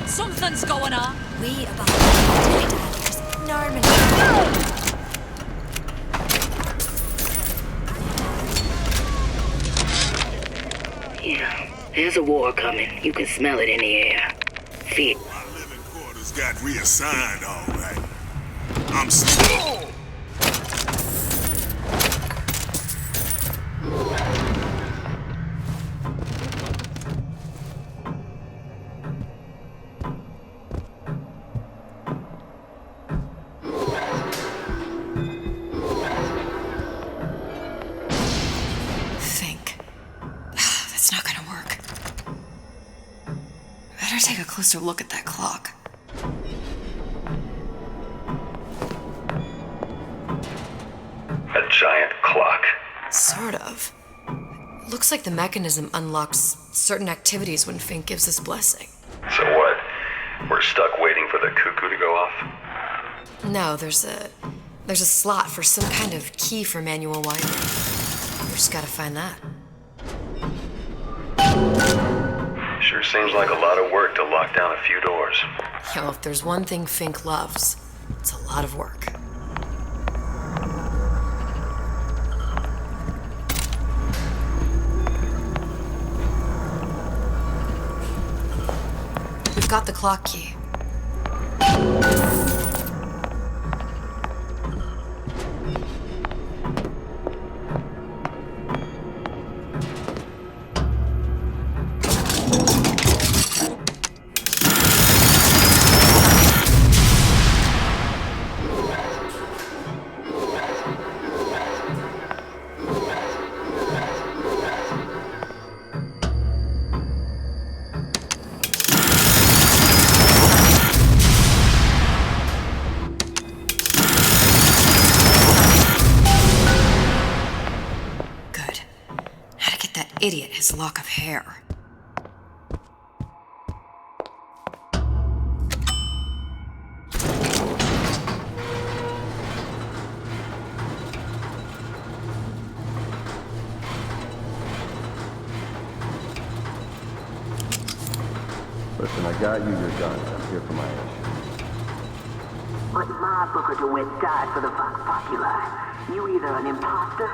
Something's going on. We about to Norman. Yeah, there's a war coming. You can smell it in the air. Feel it. My living quarters got reassigned, all right. I'm still... Take a closer look at that clock. A giant clock. Sort of. Looks like the mechanism unlocks certain activities when Fink gives his blessing. So what? We're stuck waiting for the cuckoo to go off? No, there's a slot for some kind of key for manual wiring. We just gotta find that. Sure seems like a lot of work to lock down a few doors. Yo, if there's one thing Fink loves, it's a lot of work. got the clock key. Idiot, his lock of hair. Listen, I got you your guns. I'm here for my issue. But my Booker DeWitt died for the Vox Populi. You either an imposter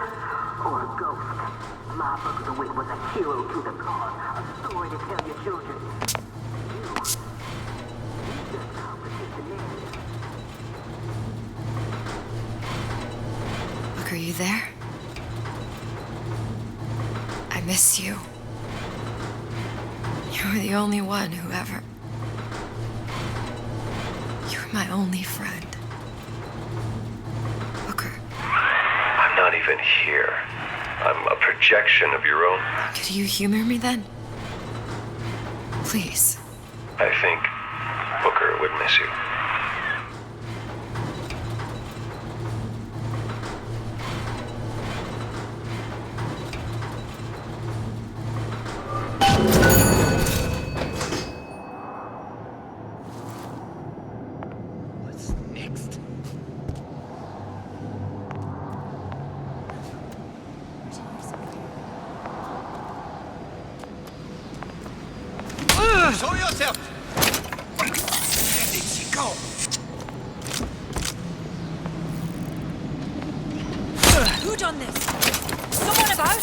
or a ghost. My Booker DeWitt was a hero to the cause, a story to tell your children. You just complicate the narrative. Look, are you there? I miss you. You were the only one who ever... You were my only friend. Booker. I'm not even here. I'm a projection of your own. Could you humor me then? Please. I think Booker would miss you. Show yourself! Where did she go? Who done this? Someone about?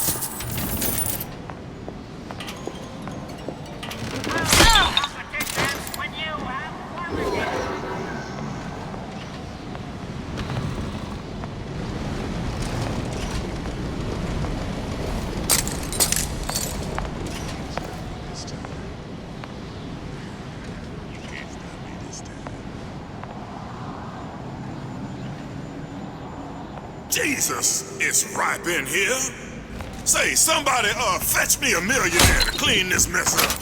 Jesus, it's ripe in here. Say, somebody, fetch me a millionaire to clean this mess up.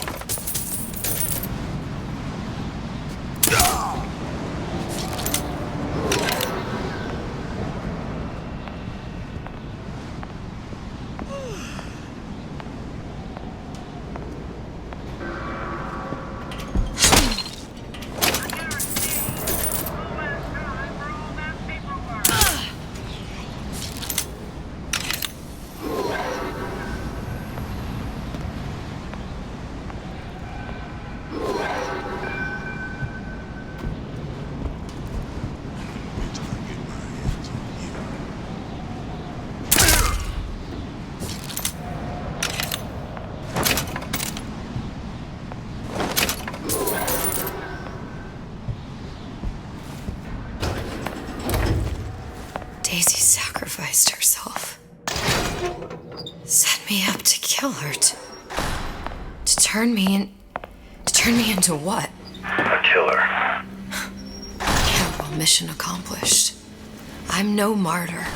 Daisy sacrificed herself. Set me up to kill her, to turn me into what? A killer. Yeah, well, mission accomplished. I'm no martyr.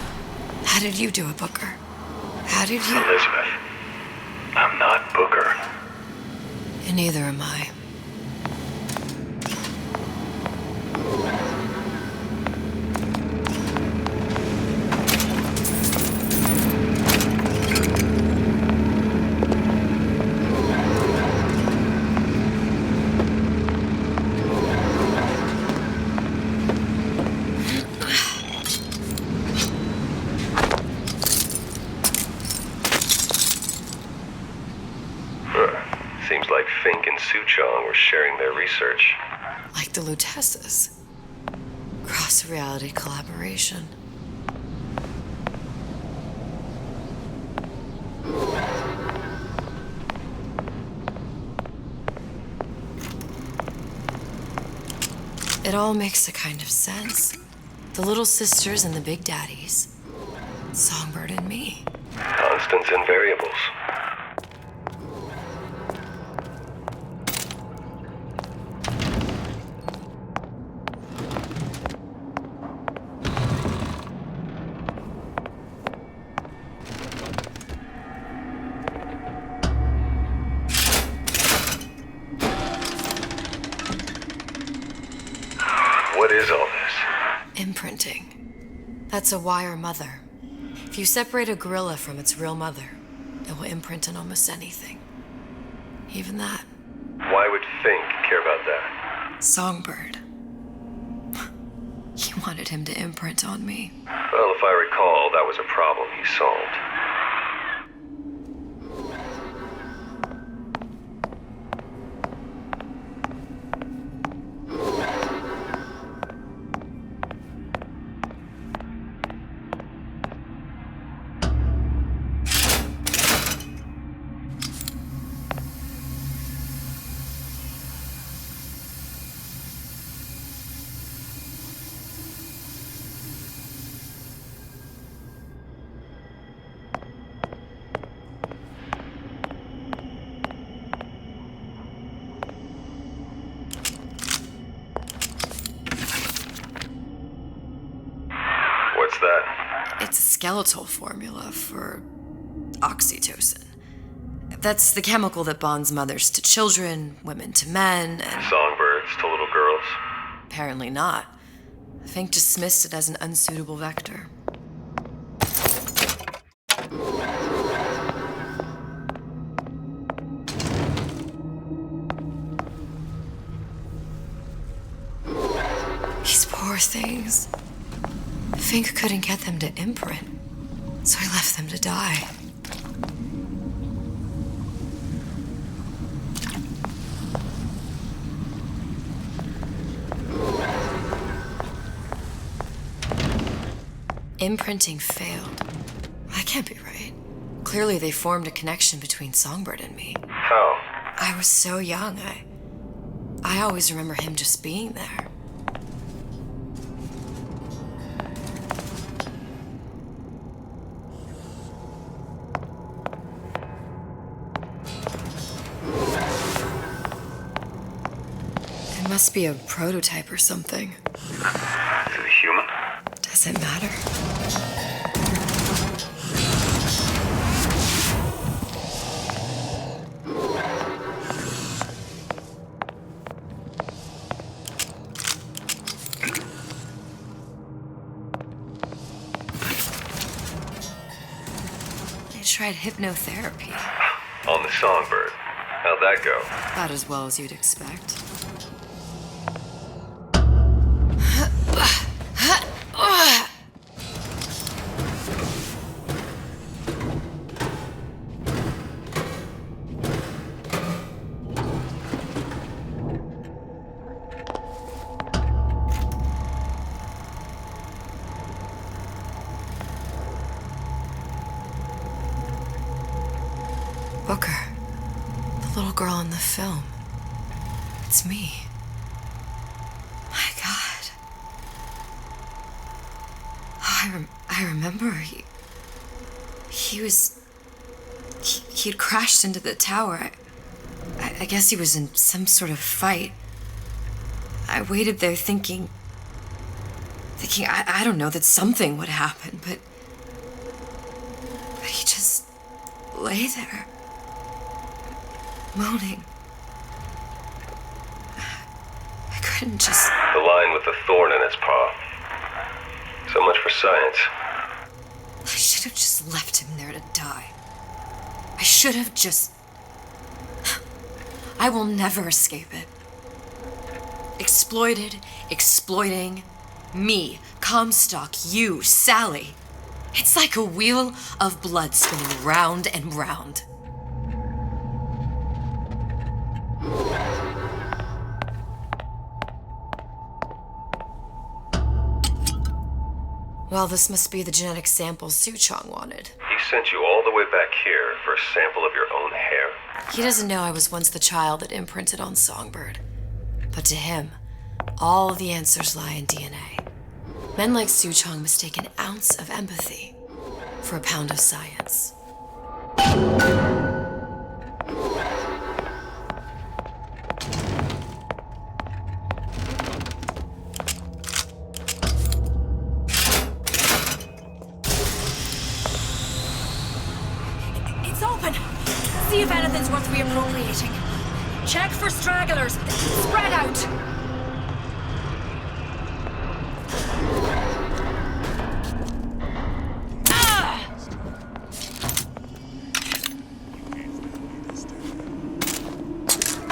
How did you do it, Booker? How did you... Elizabeth, I'm not Booker. And neither am I. Seems like Fink and Suchong were sharing their research. Like the Lutesses. Cross-reality collaboration. It all makes a kind of sense. The little sisters and the big daddies. Songbird and me. Constants and variables. What is all this? Imprinting. That's a wire mother. If you separate a gorilla from its real mother, it will imprint on almost anything. Even that. Why would Fink care about that? Songbird. He wanted him to imprint on me. Well, if I recall, that was a problem he solved. What's that? It's a skeletal formula for oxytocin. That's the chemical that bonds mothers to children, women to men, and... Songbirds to little girls? Apparently not. Fink dismissed it as an unsuitable vector. These poor things. Fink couldn't get them to imprint, so he left them to die. Imprinting failed. That can't be right. Clearly they formed a connection between Songbird and me. How? I was so young, I always remember him just being there. It must be a prototype or something. Is it a human? Does it matter? I tried hypnotherapy. On the Songbird. How'd that go? About as well as you'd expect. Booker, the little girl in the film. It's me. My God. Oh, I remember he'd crashed into the tower. I guess he was in some sort of fight. I waited there thinking I don't know, that something would happen, but he just lay there, moaning. I couldn't just... The line with the thorn in its paw. So much for science. I should have just left him there to die. I should have just... I will never escape it. Exploited, exploiting, me, Comstock, you, Sally. It's like a wheel of blood spinning round and round. Well, this must be the genetic sample Suchong wanted. He sent you all the way back here for a sample of your own hair? He doesn't know I was once the child that imprinted on Songbird. But to him, All the answers lie in DNA. Men like Su Chong mistake an ounce of empathy for a pound of science. It's open! See if anything's worth reappropriating. Check for stragglers. Spread out!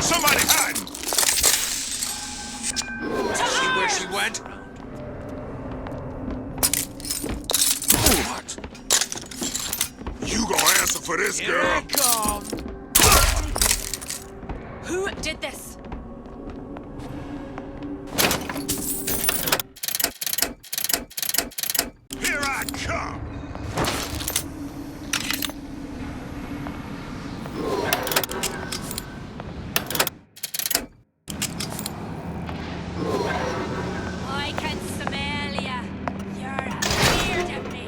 Somebody hide! See where she went? What? You gonna answer for this, Here girl? I come. Who did this? Here I come! I can smell ya. You're afeard of me.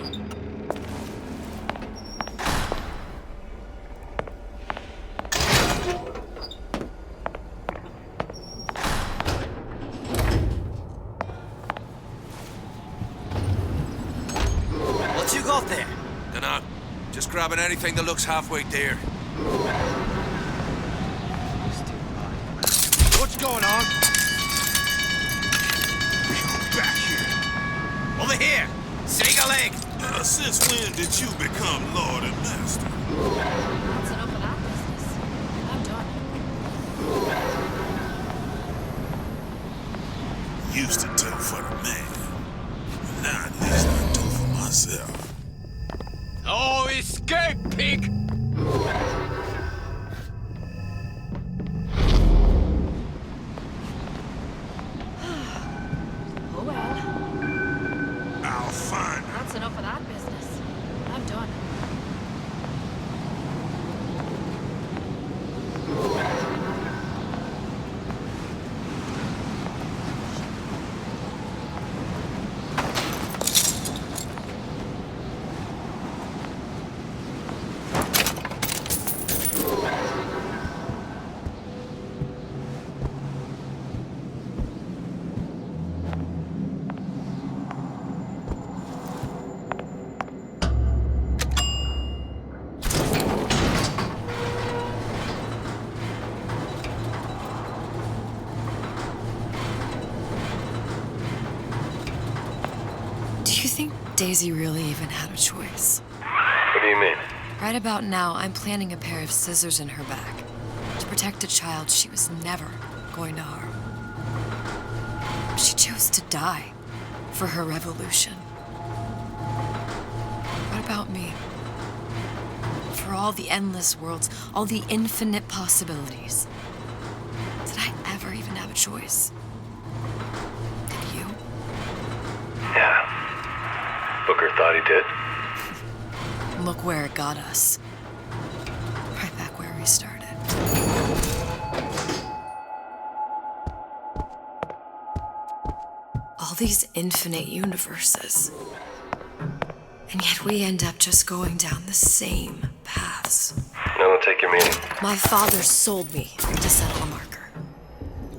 What you got there? Dunno. Just grabbing anything that looks halfway there. What's going on? Back here. Over here! Sing a leg! Since when did you become Lord and Master? That's enough of that business. I'm done. Used to do for the man. Now at least I do for myself. Oh, escape, pig! Oh well. I'll find her. That's enough of that business. I'm done. Do you think Daisy really even had a choice? What do you mean? Right about now, I'm planting a pair of scissors in her back to protect a child she was never going to harm. She chose to die for her revolution. What about me? For all the endless worlds, all the infinite possibilities. Did I ever even have a choice? Did you? Yeah. Booker thought he did. Look where it got us. Right back where we started. All these infinite universes. And yet we end up just going down the same paths. I don't take your meaning. My father sold me to settle a marker.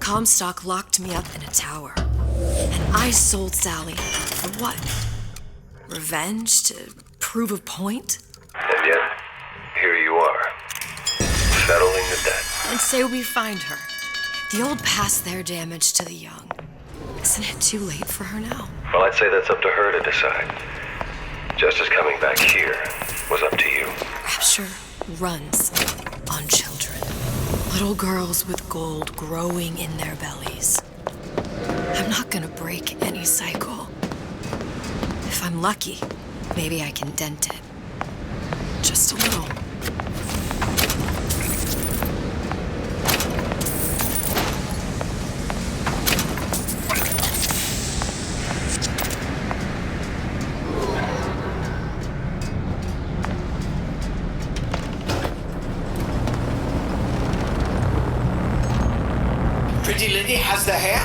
Comstock locked me up in a tower. And I sold Sally for what? Revenge? To prove a point? And yet, here you are. Settling the debt. And say we find her. The old past their damage to the young. Isn't it too late for her now? Well, I'd say that's up to her to decide. Justice coming back here was up to you. Rapture runs on children. Little girls with gold growing in their bellies. I'm not gonna break any cycle. If I'm lucky, maybe I can dent it. Just a little. Pretty lady has the hair?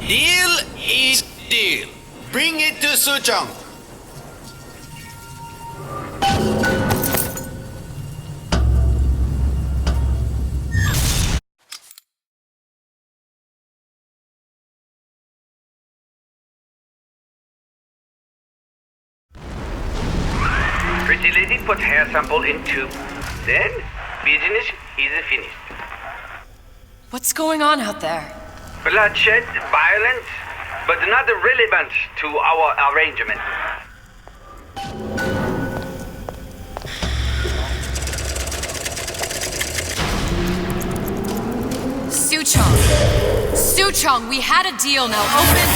Deal is deal. Bring it to Suchong. Pretty lady put hair sample in tube. Then, business is finished. What's going on out there? Bloodshed, violence, but not relevant to our arrangement. Suchong! Suchong, we had a deal, now open...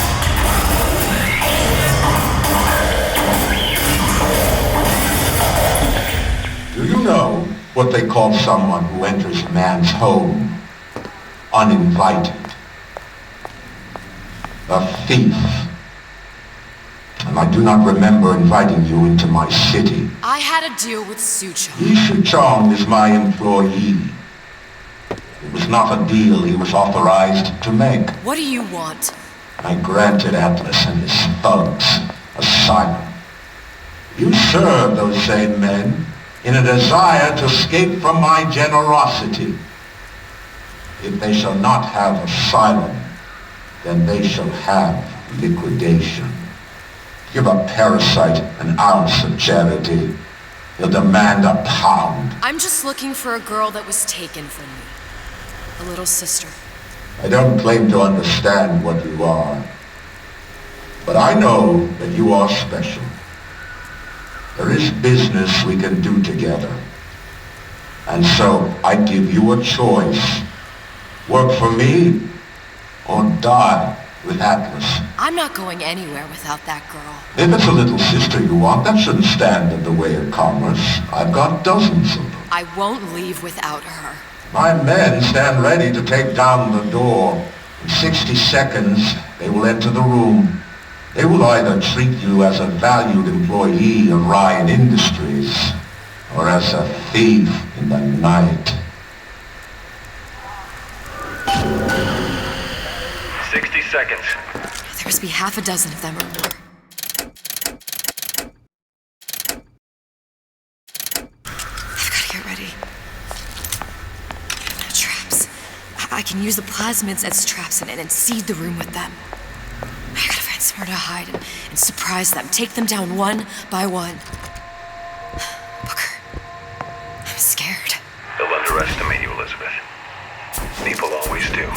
Do you know what they call someone who enters man's home uninvited? A thief. And I do not remember inviting you into my city. I had a deal with Suchong. Yi Chong is my employee. It was not a deal he was authorized to make. What do you want? I granted Atlas and his thugs asylum. You serve those same men in a desire to escape from my generosity. If they shall not have asylum, then they shall have liquidation. Give a parasite an ounce of charity, he'll demand a pound. I'm just looking for a girl that was taken from me. A little sister. I don't claim to understand what you are, but I know that you are special. There is business we can do together. And so I give you a choice. Work for me or die with Atlas. I'm not going anywhere without that girl. If it's a little sister you want, that shouldn't stand in the way of commerce. I've got dozens of them. I won't leave without her. My men stand ready to take down the door. In 60 seconds, they will enter the room. They will either treat you as a valued employee of Ryan Industries or as a thief in the night. 60 seconds. There must be half a dozen of them or more. I've got to get ready. No traps. I can use the plasmids as traps and seed the room with them. I gotta find somewhere to hide and surprise them. Take them down one by one. Booker, I'm scared. They'll underestimate you, Elizabeth. People always do.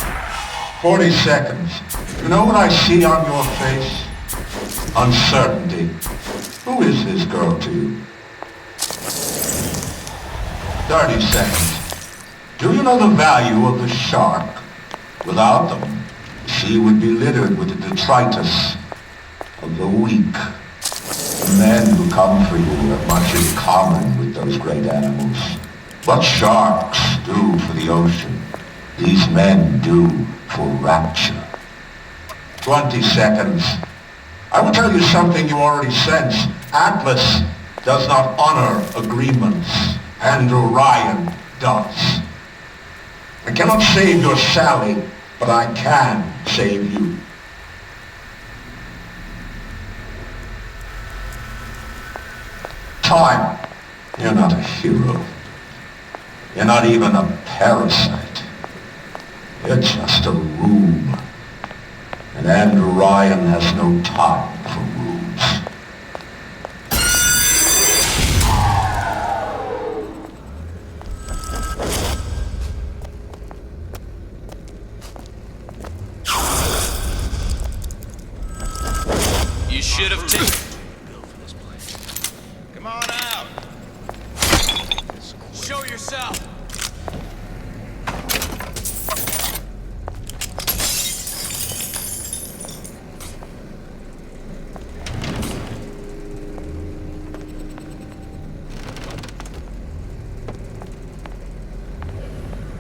40 seconds. You know what I see on your face? Uncertainty. Who is this girl to you? 30 seconds. Do you know the value of the shark? Without them, the sea would be littered with the detritus of the weak. The men who come for you have much in common with those great animals. What sharks do for the ocean, these men do for rapture. 20 seconds. I will tell you something you already sense. Atlas does not honor agreements. Andrew Ryan does. I cannot save your Sally, but I can save you. Time. You're not a hero. You're not even a parasite. You're just a room. And Andrew Ryan has no time for rooms. You should have taken... Come on out. Show yourself.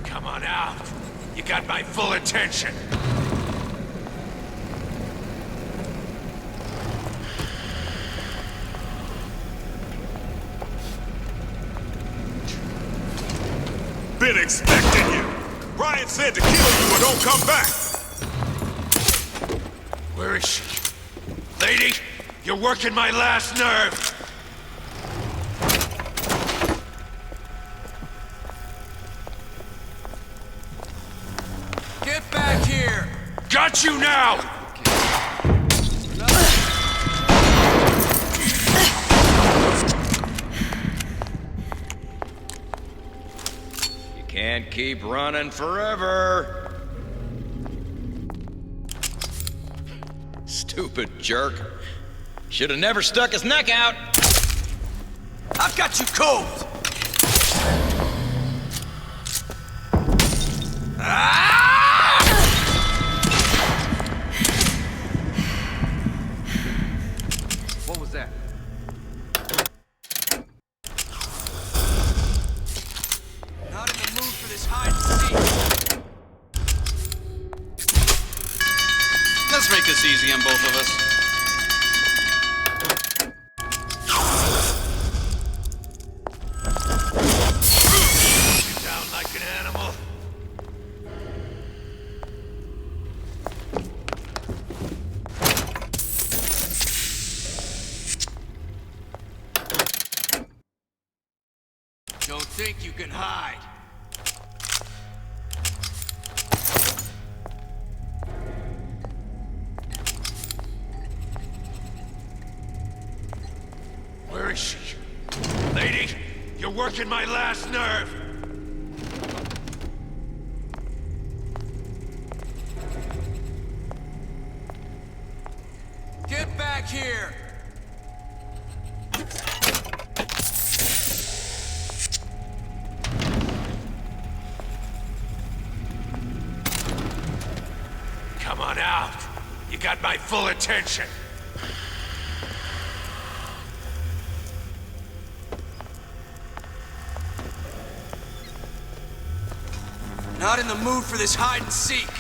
Come on out. You got my full attention. Been expecting you. Ryan said to kill you or don't come back. Where is she? Lady, you're working my last nerve! Get back here! Got you now! You can't keep running forever. Stupid jerk. Should have never stuck his neck out. I've got you cold! What was that? Not in the mood for this hide and seek. Let's make this easy on both of us. Down like an animal. Don't think you can hide. Where is she? Lady, you're working my last nerve! Get back here! Come on out. You got my full attention. Not in the mood for this hide and seek.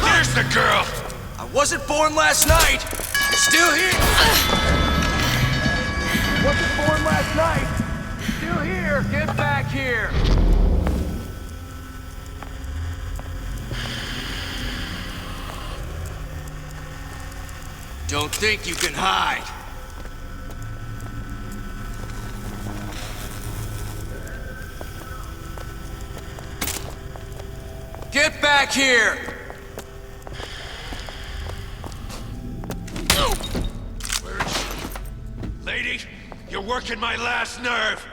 There's the girl! I wasn't born last night. You're still here. Wasn't born last night! Still here! Get back here! Don't think you can hide. Get back here! Where is she? Lady, you're working my last nerve!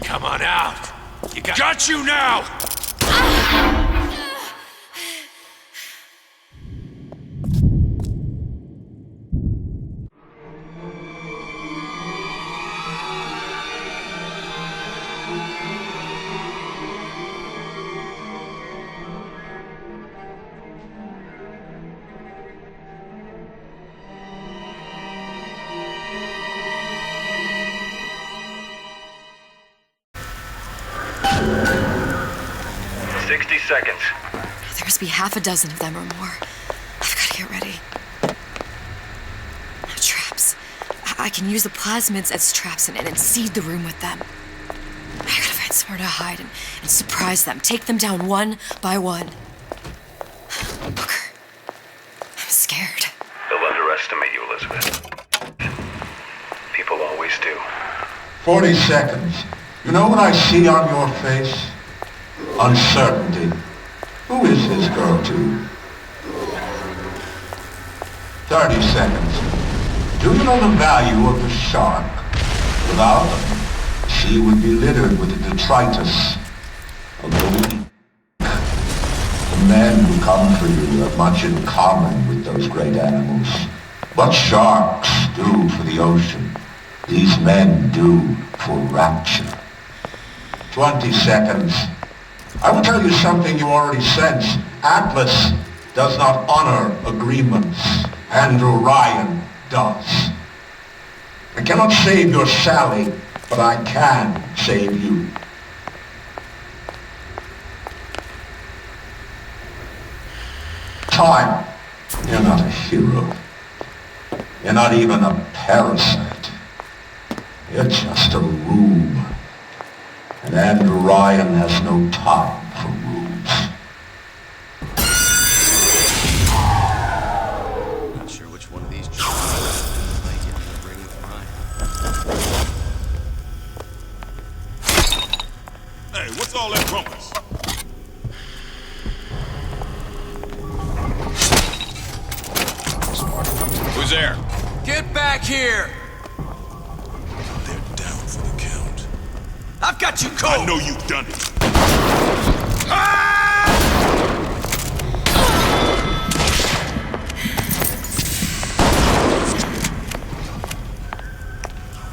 Come on out! You got you now! 60 seconds. There must be half a dozen of them or more. I've got to get ready. Traps. I can use the plasmids as traps and seed the room with them. I gotta find somewhere to hide and surprise them. Take them down one by one. Booker. I'm scared. They'll underestimate you, Elizabeth. People always do. 40 seconds. You know what I see on your face? Uncertainty. Who is this girl to? 30 seconds. Do you know the value of the shark? Without them, she would be littered with the detritus of the weak. The men who come for you have much in common with those great animals. What sharks do for the ocean, these men do for rapture. 20 seconds. I will tell you something you already sense. Atlas does not honor agreements. Andrew Ryan does. I cannot save your Sally, but I can save you. Time. You're not a hero. You're not even a parasite. It's just a room. And Andrew Ryan has no time for rooms. Not sure which one of these jobs might get in the ring with mine. Hey, what's all that rumpus? Who's there? Get back here! They're down for the count. I've got you cold! I know you've done it.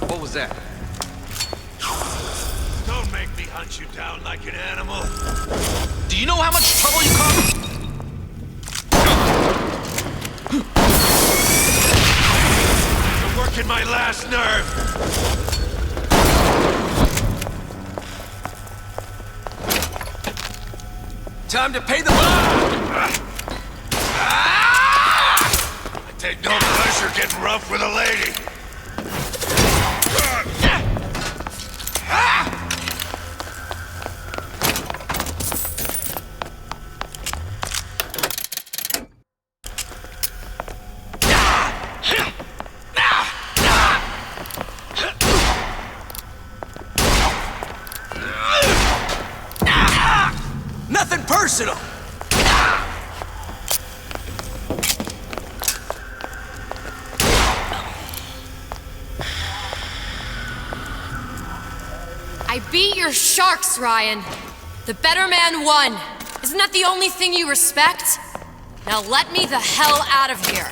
What was that? Don't make me hunt you down like an animal. Do you know how much trouble you caused? You're working my last nerve. Time to pay the I take no pleasure getting rough with a lady. Nothing personal! I beat your sharks, Ryan. The better man won. Isn't that the only thing you respect? Now let me the hell out of here.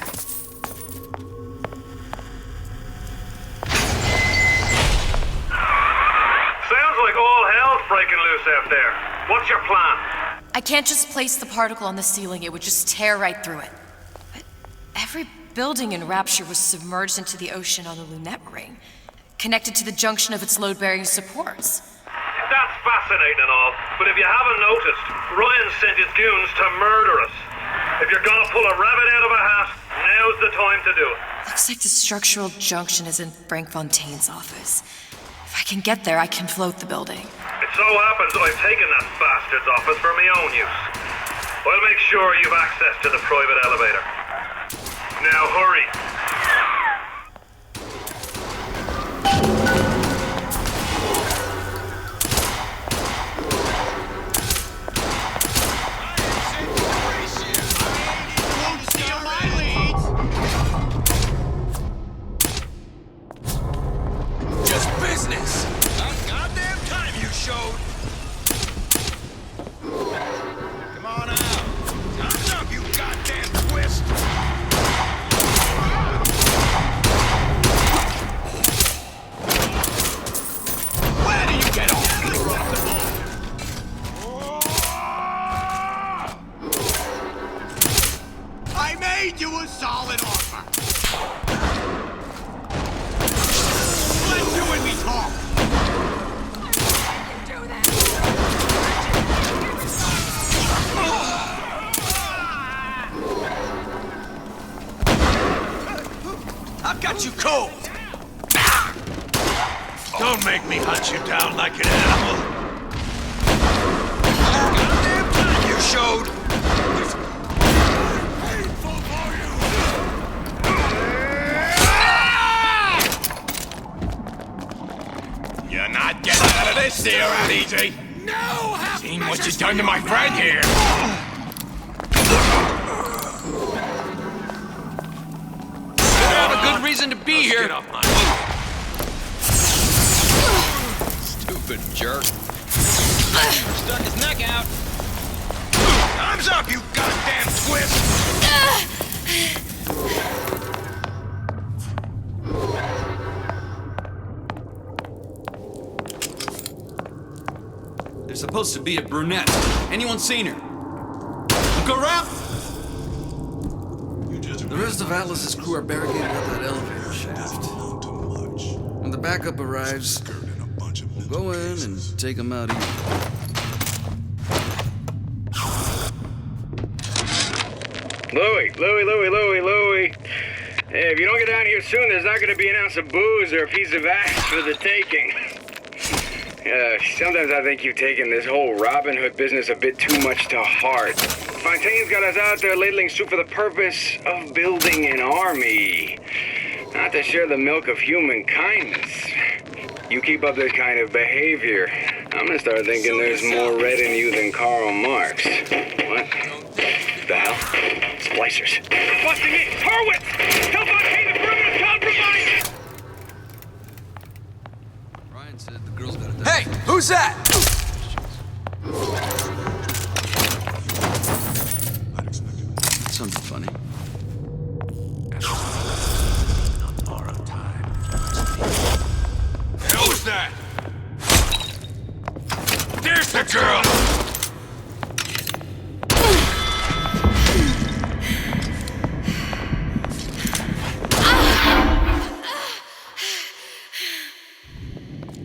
Sounds like all hell's breaking loose out there. What's your plan? I can't just place the particle on the ceiling. It would just tear right through it. But every building in Rapture was submerged into the ocean on the Lunette ring, connected to the junction of its load-bearing supports. That's fascinating and all, but if you haven't noticed, Ryan sent his goons to murder us. If you're gonna pull a rabbit out of a hat, now's the time to do it. Looks like the structural junction is in Frank Fontaine's office. If I can get there, I can float the building. It so happens I've taken that bastard's office for my own use. I'll make sure you've access to the private elevator. Now hurry. Just business. About goddamn time you showed. Come on out. Time's up, you goddamn twist. Where do you get off? I made you a solid offer. Let you and me talk. I've got you cold! Don't make me hunt you down like an animal. Goddamn time you showed. You're not getting out of this here, easy. No! Seen what you done to my friend here. You have a good reason to be here. Get off my Stupid jerk. Stuck his neck out. Time's up, you goddamn twist! There's supposed to be a brunette. Anyone seen her? Look around! The rest of Atlas's crew are barricaded up that elevator shaft. When the backup arrives, we'll go in and take them out easy. Louie. Hey, if you don't get down here soon, there's not gonna be an ounce of booze or a piece of ass for the taking. Sometimes I think you've taken this whole Robin Hood business a bit too much to heart. Fontaine's got us out there ladling soup for the purpose of building an army, not to share the milk of human kindness. You keep up this kind of behavior, I'm gonna start thinking there's more red in you than Karl Marx. What? The hell? Splicers. Busting in! Horwitz! Tell Fontaine the perimeter's compromised! Ryan said the girl's got a... Hey, who's that? Something funny. Who's that? There's the girl!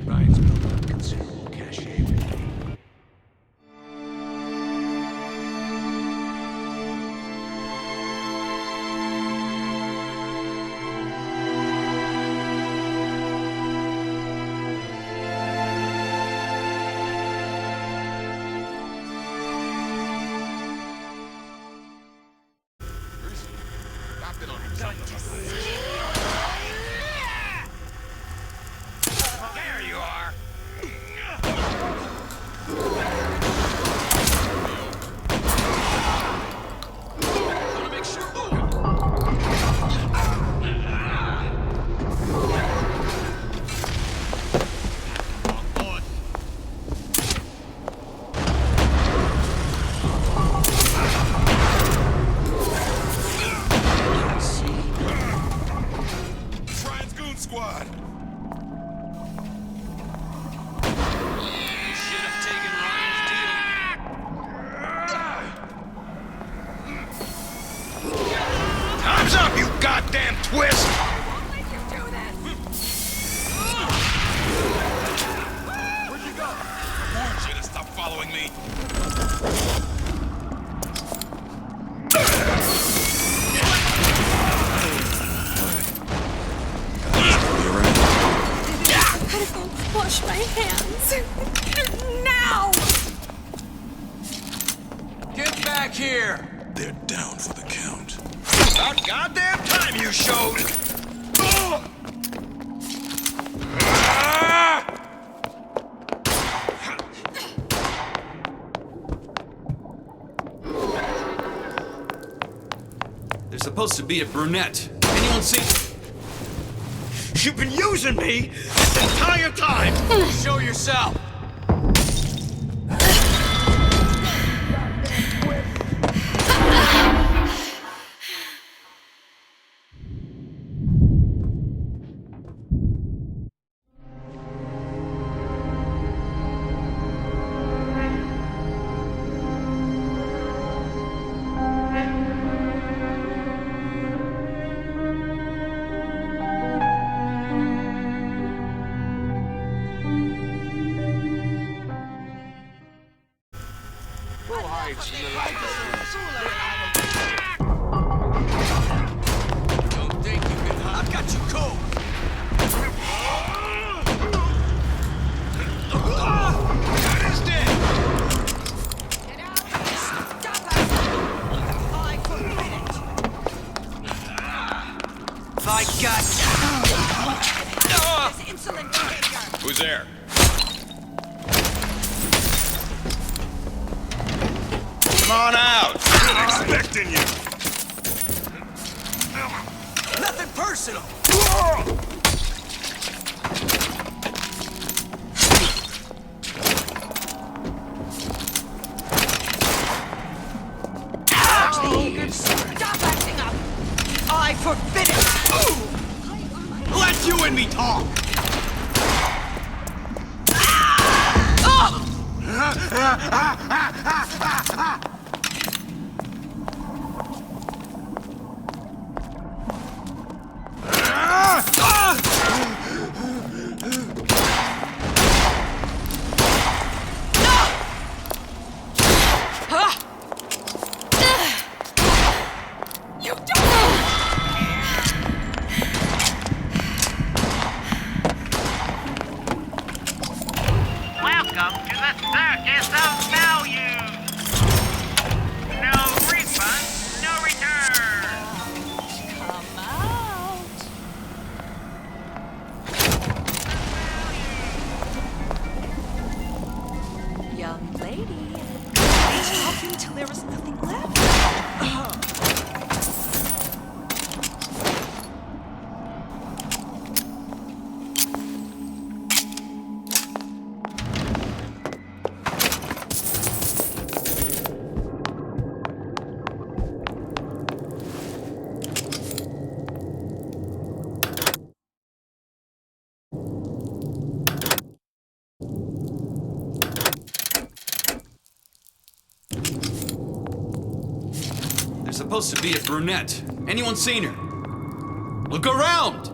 Ryan's built up considerable cachet with me. There you are! Ryan's Goon Squad! Time's up, you goddamn twist! Where'd you go? I warned you to stop following me. Wash my hands. Now! Get back here! They're down for the count. About goddamn time you showed! There's supposed to be a brunette. Anyone see... You've been using me this entire time! Show yourself! Don't think you can hide. I've got you cold! That is dead! My God! This insolent behavior! Who's there? Come on out! I'm expecting you! Nothing personal! Stop acting up! I forbid it! Let you and me talk! nothing left. There's supposed to be a brunette. Anyone seen her? Look around!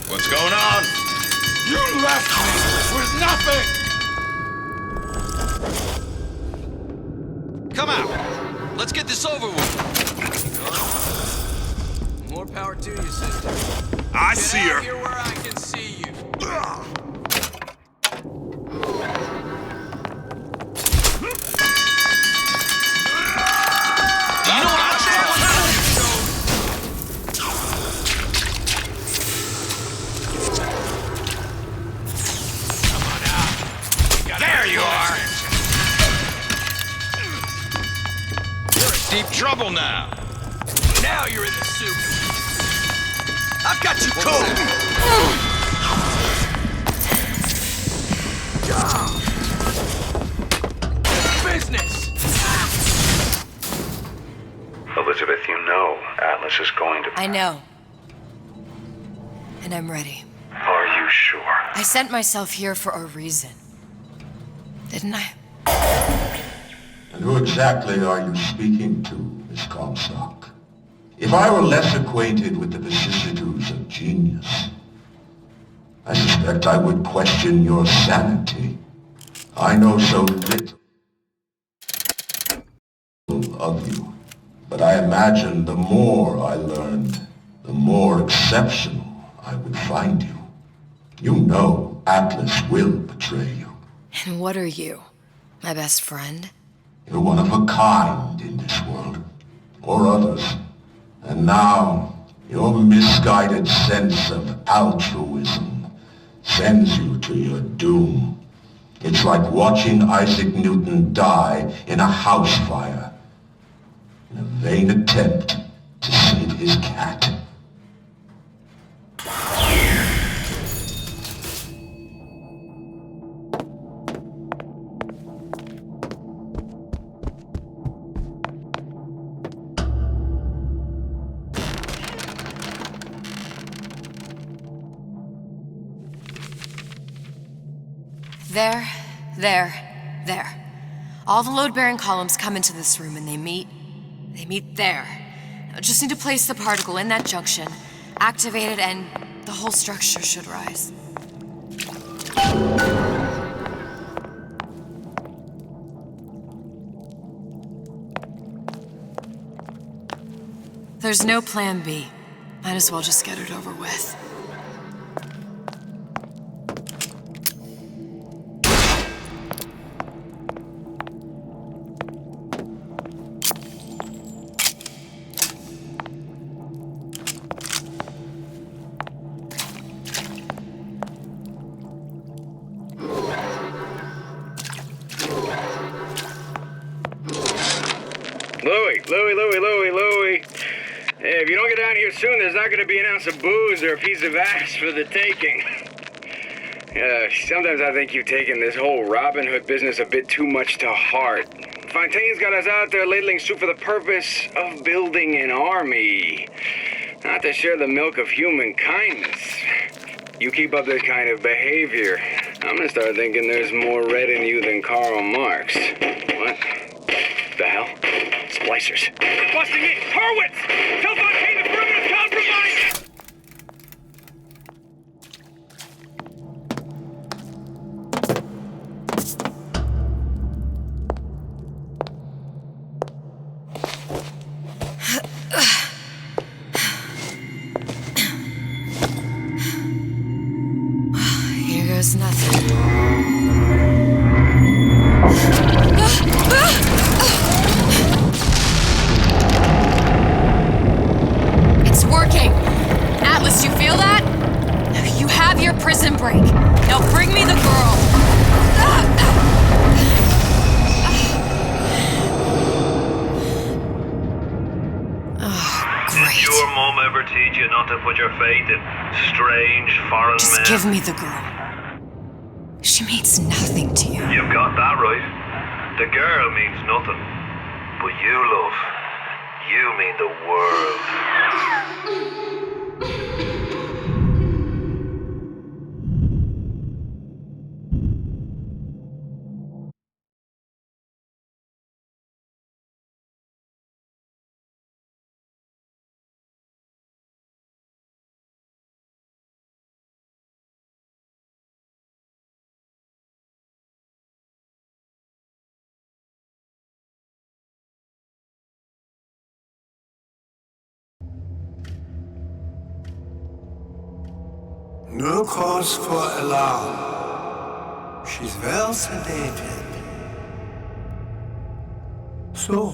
What's going on? You left me with nothing! Come out! Let's get this over with. More power to you, sister. I Get see out her. here where I can see you. There you are! You're in deep trouble now. Now you're in the soup. I've got you covered. Business. Elizabeth, you know Atlas is going to... I know. And I'm ready. Are you sure? I sent myself here for a reason. Didn't I? And who exactly are you speaking to, Miss Comstock? If I were less acquainted with the vicissitudes of genius, I suspect I would question your sanity. I know so little of you, but I imagine the more I learned, the more exceptional I would find you. You know Atlas will betray you. And what are you? My best friend? You're one of a kind in this world, or others. And now, your misguided sense of altruism sends you to your doom. It's like watching Isaac Newton die in a house fire, in a vain attempt to save his cat. There. All the load-bearing columns come into this room and they meet there. I just need to place the particle in that junction, activate it, and the whole structure should rise. There's no plan B. Might as well just get it over with. Louie. Hey, if you don't get down here soon, there's not gonna be an ounce of booze or a piece of ass for the taking. Sometimes I think you've taken this whole Robin Hood business a bit too much to heart. Fontaine's got us out there ladling soup for the purpose of building an army. Not to share the milk of human kindness. You keep up this kind of behavior, I'm gonna start thinking there's more red in you than Karl Marx. What the hell? Splicers. They're busting in! Horwitz! Tell Fontaine the perimeter's compromised! Here goes nothing. It's working! Atlas, you feel that? You have your prison break. Now bring me the girl. ever teach you not to put your faith in strange foreign Just men? give me the girl. She means nothing to you. You've got that right. The girl means nothing. But you, love, you mean the world. No cause for alarm. She's well sedated. So,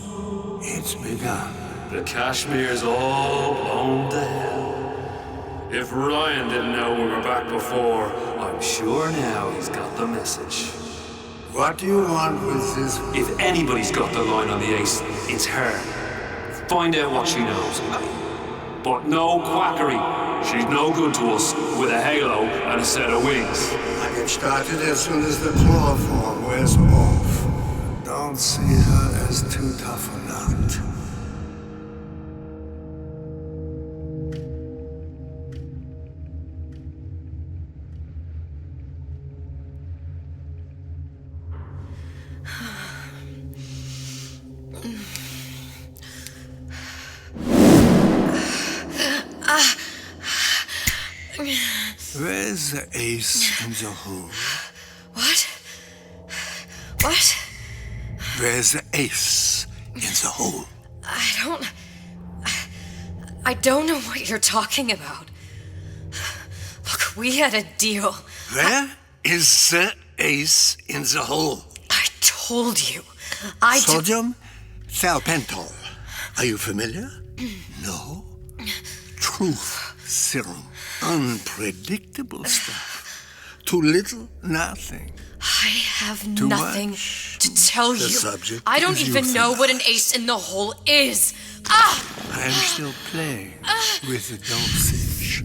it's begun. The Kashmir's all blown to hell. If Ryan didn't know we were back before, I'm sure now he's got the message. What do you want with this? If anybody's got the line on the ace, it's her. Find out what she knows. But no quackery. She's no good to us with a halo and a set of wings. I get started as soon as the chloroform wears off. Don't see her as too tough a nut. Where's the ace in the hole? What? What? Where's the ace in the hole? I don't know what you're talking about. Look, we had a deal. Where is the ace in the hole? I told you. Sodium salpental. Are you familiar? No? Truth serum. Unpredictable stuff. Too little, nothing. I have Too nothing much. to tell The you. subject I don't is even know what an ace in the hole is. Ah! I am still playing with the dosage.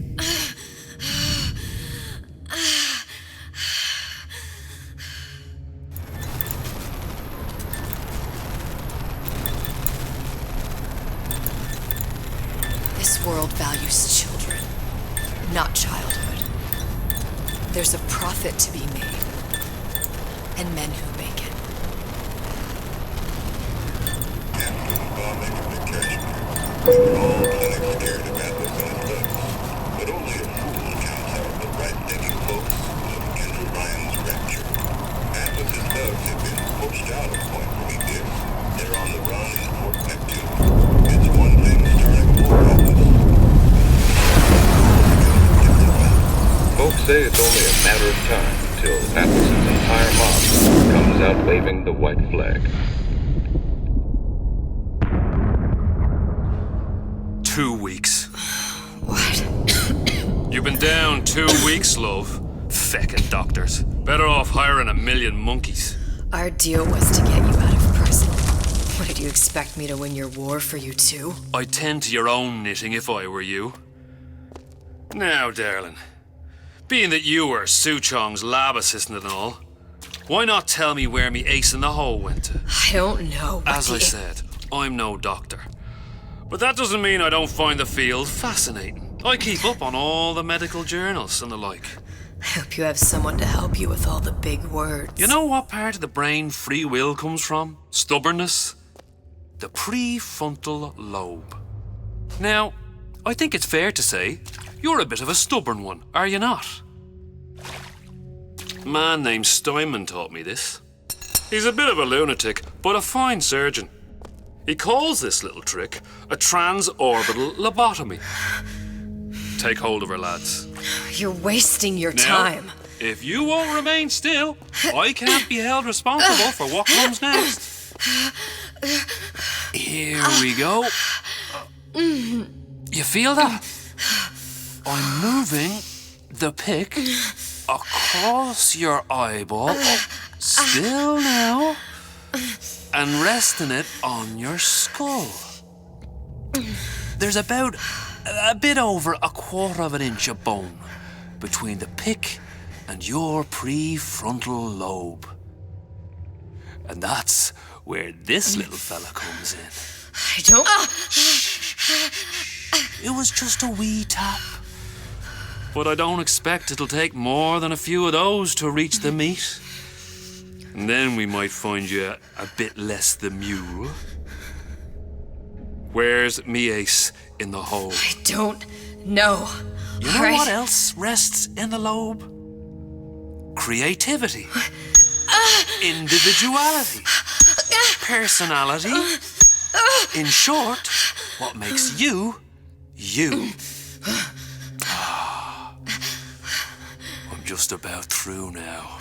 This world values children, not childhood. There's a profit to be made, and men who make it. But only a fool counts out the right-thinking folks of Andrew Ryan's rapture. Atlas's thugs have been poached out of Point Prometheus. They're on the run in Port Neptune. It's one thing starting a war, Atlas. Folks say it's only a matter of time until Atlas's entire mob comes out waving the white flag. 2 weeks. What? You've been down 2 weeks, love. Feckin' doctors. Better off hiring a million monkeys. Our deal was to get you out of prison. What, did you expect me to win your war for you too? I'd tend to your own knitting if I were you. Now, darling, being that you were Su Chong's lab assistant and all, why not tell me where me ace in the hole went to? I don't know. As I said, I'm no doctor. But that doesn't mean I don't find the field fascinating. I keep up on all the medical journals and the like. I hope you have someone to help you with all the big words. You know what part of the brain free will comes from? Stubbornness? The prefrontal lobe. Now, I think it's fair to say you're a bit of a stubborn one, are you not? A man named Steinman taught me this. He's a bit of a lunatic, but a fine surgeon. He calls this little trick a transorbital lobotomy. Take hold of her, lads. You're wasting your Now, time. If you won't remain still, I can't be held responsible for what comes next. Here we go. You feel that? I'm moving the pick across your eyeball. Still now. And resting it on your skull. There's about a bit over 1/4 inch of bone between the pick and your prefrontal lobe. And that's where this little fella comes in. I don't... It was just a wee tap. But I don't expect it'll take more than a few of those to reach the meat. And then we might find you a bit less the mule. Where's me ace in the hole? I don't know. You know what else rests in the lobe? Creativity. Individuality. Personality. In short, what makes you, you. I'm just about through now.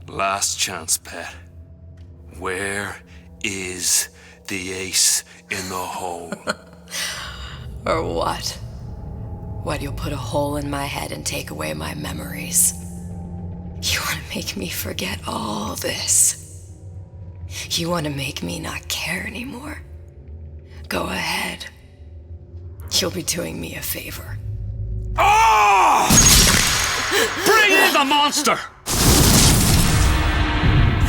Last chance, pet. Where is the ace in the hole? Or what? What, you'll put a hole in my head and take away my memories? You want to make me forget all this? You want to make me not care anymore? Go ahead. You'll be doing me a favor. Oh! Bring in the monster!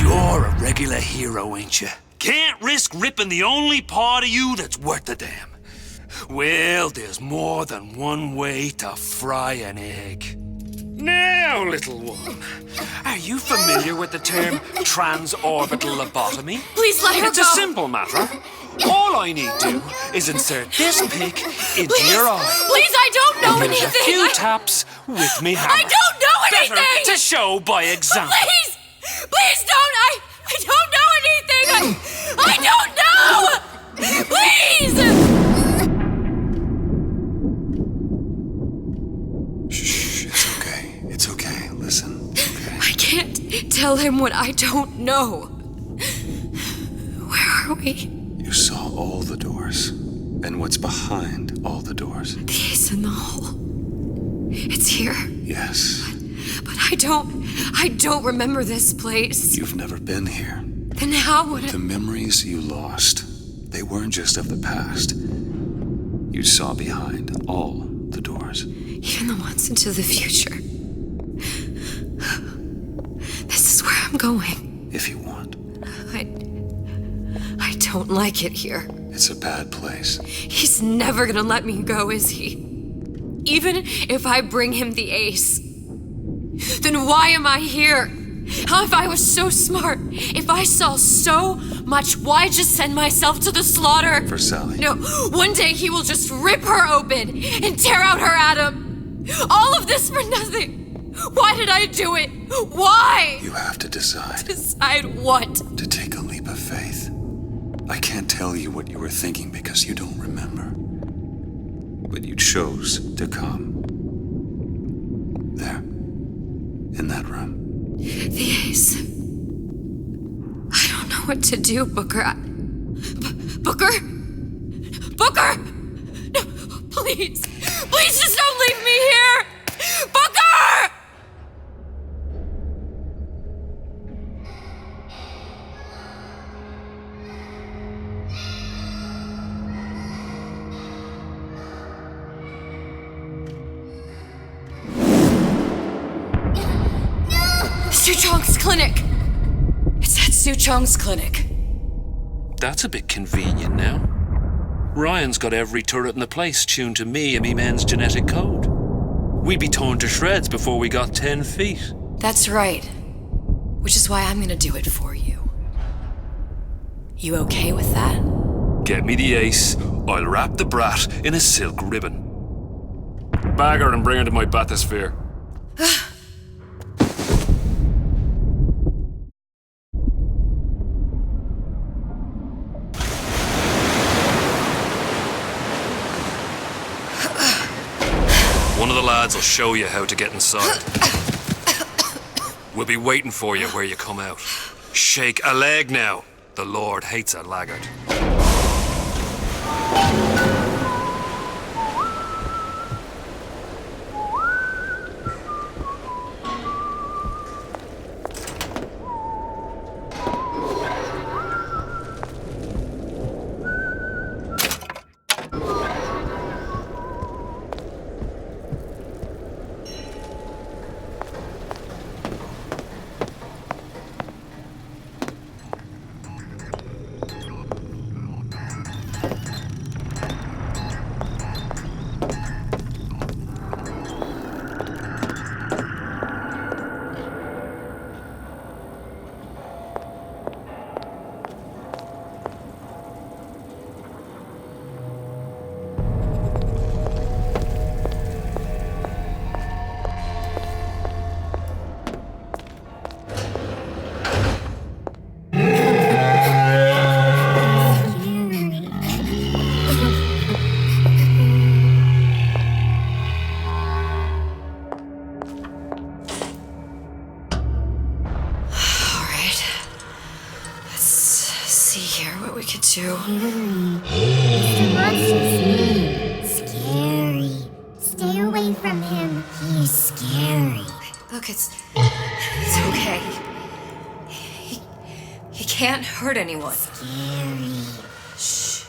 You're a regular hero, ain't you? Can't risk ripping the only part of you that's worth a damn. Well, there's more than one way to fry an egg. Now, little one, are you familiar with the term transorbital lobotomy? Please let her It's go. a simple matter. All I need to do is insert this pick into your eye. Please, I don't know And there's anything. a few taps with me hammer. I don't know anything. Better to show by example. Please, please don't. I don't know anything. I don't know. Please. Shh, it's okay. It's okay. Listen, okay? I can't tell him what I don't know. Where are we? You saw all the doors. And what's behind all the doors? The ace in the hole. It's here. Yes. But I don't remember this place. You've never been here. Then how would The memories you lost, they weren't just of the past. You saw behind all the doors. even the ones into the future? This is where I'm going. If you want. I don't like it here. It's a bad place. He's never gonna let me go, is he? Even if I bring him the ace. Then why am I here? How if I was so smart? If I saw so much, why just send myself to the slaughter? For Sally. No, one day he will just rip her open and tear out her atom. All of this for nothing. Why did I do it? Why? You have to decide. Decide what? To take a leap of faith. I can't tell you what you were thinking because you don't remember. But you chose to come. There. In that room. The ace. I don't know what to do, Booker. Booker? Booker! No, please. Please just don't leave me here! Booker! Suchong's clinic! It's at Suchong's clinic. That's a bit convenient now. Ryan's got every turret in the place tuned to me and me men's genetic code. We'd be torn to shreds before we got 10 feet. That's right. Which is why I'm gonna do it for you. You okay with that? Get me the ace, I'll wrap the brat in a silk ribbon. Bag her and bring her to my bathysphere. One of the lads will show you how to get inside. We'll be waiting for you where you come out. Shake a leg now. The Lord hates a laggard. Mr. Monster's name. Scary. Stay away from him. He's scary. Look, it's okay. He can't hurt anyone. Scary. Shh.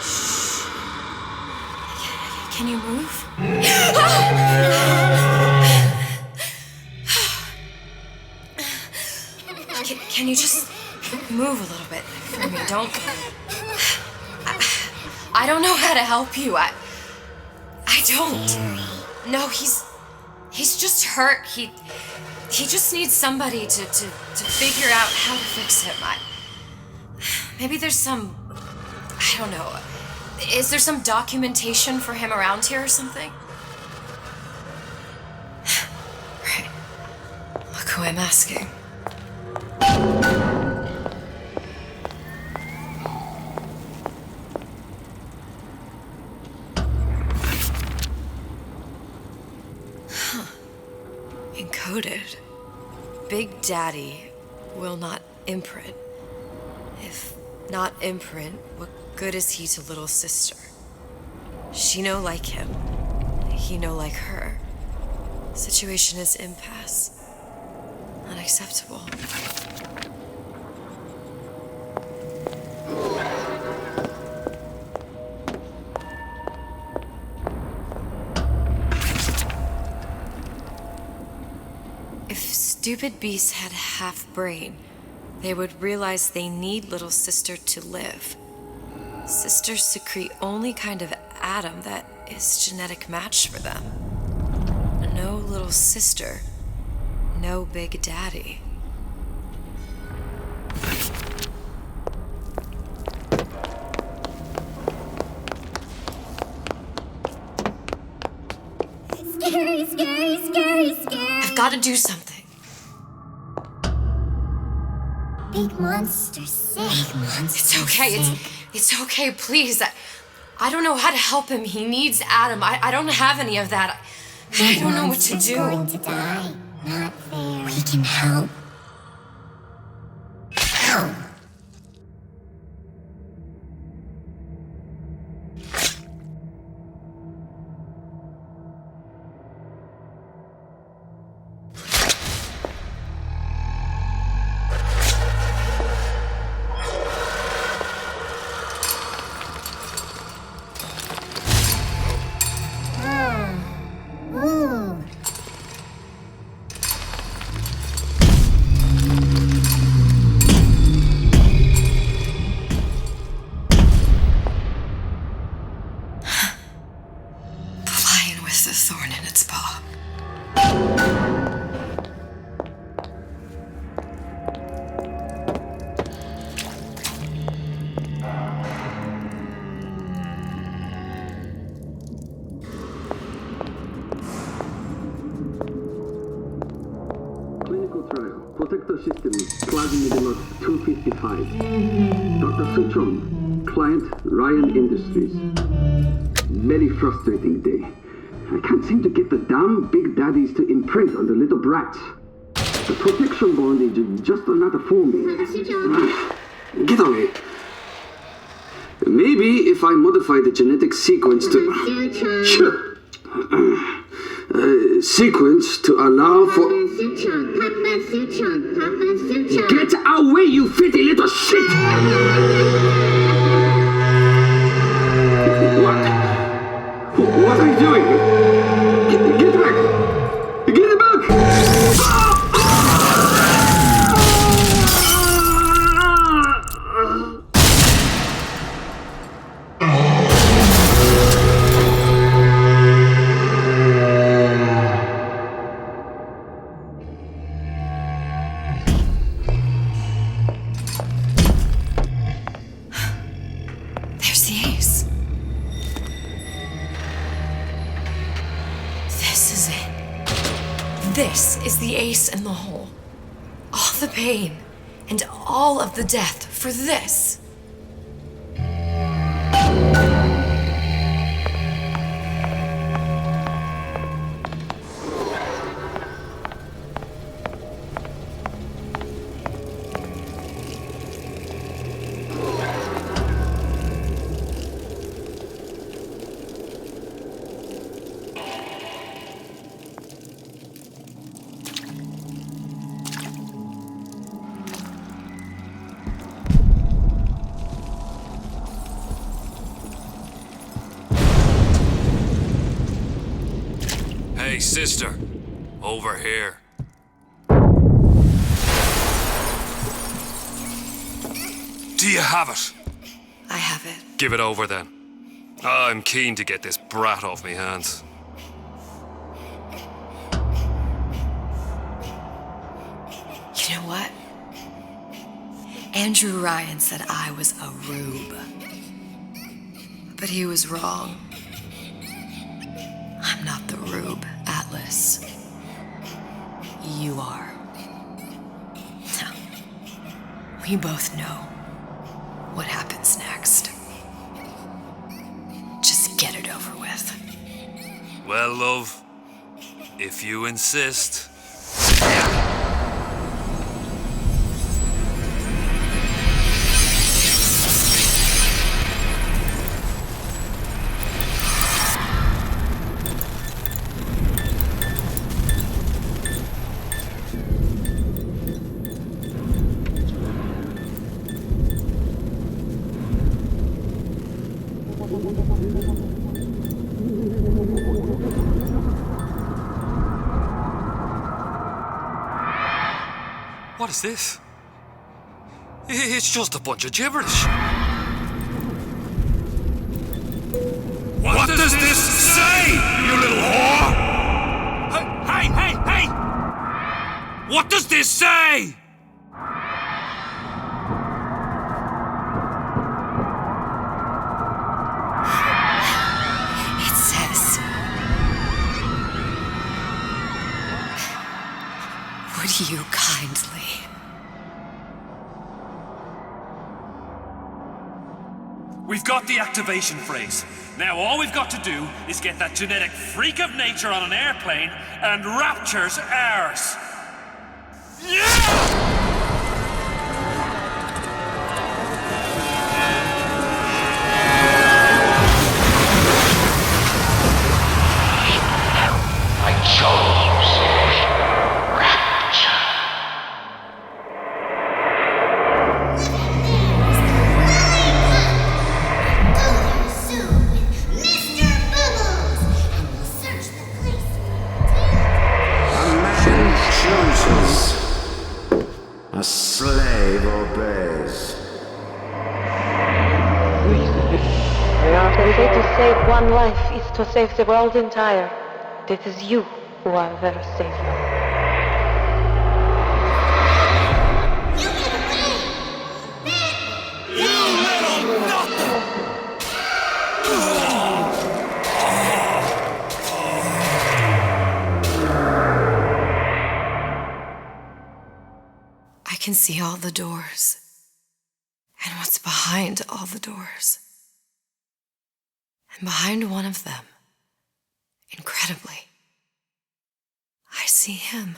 Shh. Can you move? Can you just move a little bit for me? I don't know how to help you. I don't. No, he's just hurt. He just needs somebody to figure out how to fix him. Maybe there's some, I don't know. Is there some documentation for him around here or something? Right. Look who I'm asking. Encoded. Big Daddy will not imprint. If not imprint, what good is he to little sister? She no like him. He no like her. Situation is impasse. Unacceptable. If stupid beasts had half brain, they would realize they need little sister to live. Sisters secrete only kind of atom that is genetic match for them. No little sister, no Big Daddy. Scary, scary, scary, scary. I've got to do something. Big monster sick. Big monster It's okay. It's okay, please. I don't know how to help him. He needs Adam. I don't have any of that. I don't know what to do. Going to die. Not fair. We can help. Help. With the thorn in its paw. Clinical trial. Protector system. Plasmid 255. Dr. Suchong. Client Ryan Industries. Very frustrating day. I can't seem to get the damn Big Daddies to imprint on the little brats. The protection bond is just another for me. Get away. Maybe if I modify the genetic sequence to... Sure. Sequence to allow for... Get away, you filthy little shit! What are you doing? Get back! Get back! There's the ace. This is it. This is the ace in the hole. All the pain and all of the death for this. Hey, sister. Over here. Do you have it? I have it. Give it over then. I'm keen to get this brat off me hands. You know what? Andrew Ryan said I was a rube. But he was wrong. I'm not the rube, Atlas. You are. Now, we both know what happens next. Just get it over with. Well, love, if you insist. What is this? It's just a bunch of gibberish. What does this say, you little whore? Hey! What does this say? It says, would you kindly? We've got the activation phrase. Now all we've got to do is get that genetic freak of nature on an airplane and Rapture's ours. I chose a slave obeys. The way to save one life is to save the world entire. It is you who are their savior. I can see all the doors and what's behind all the doors. And behind one of them, incredibly, I see him.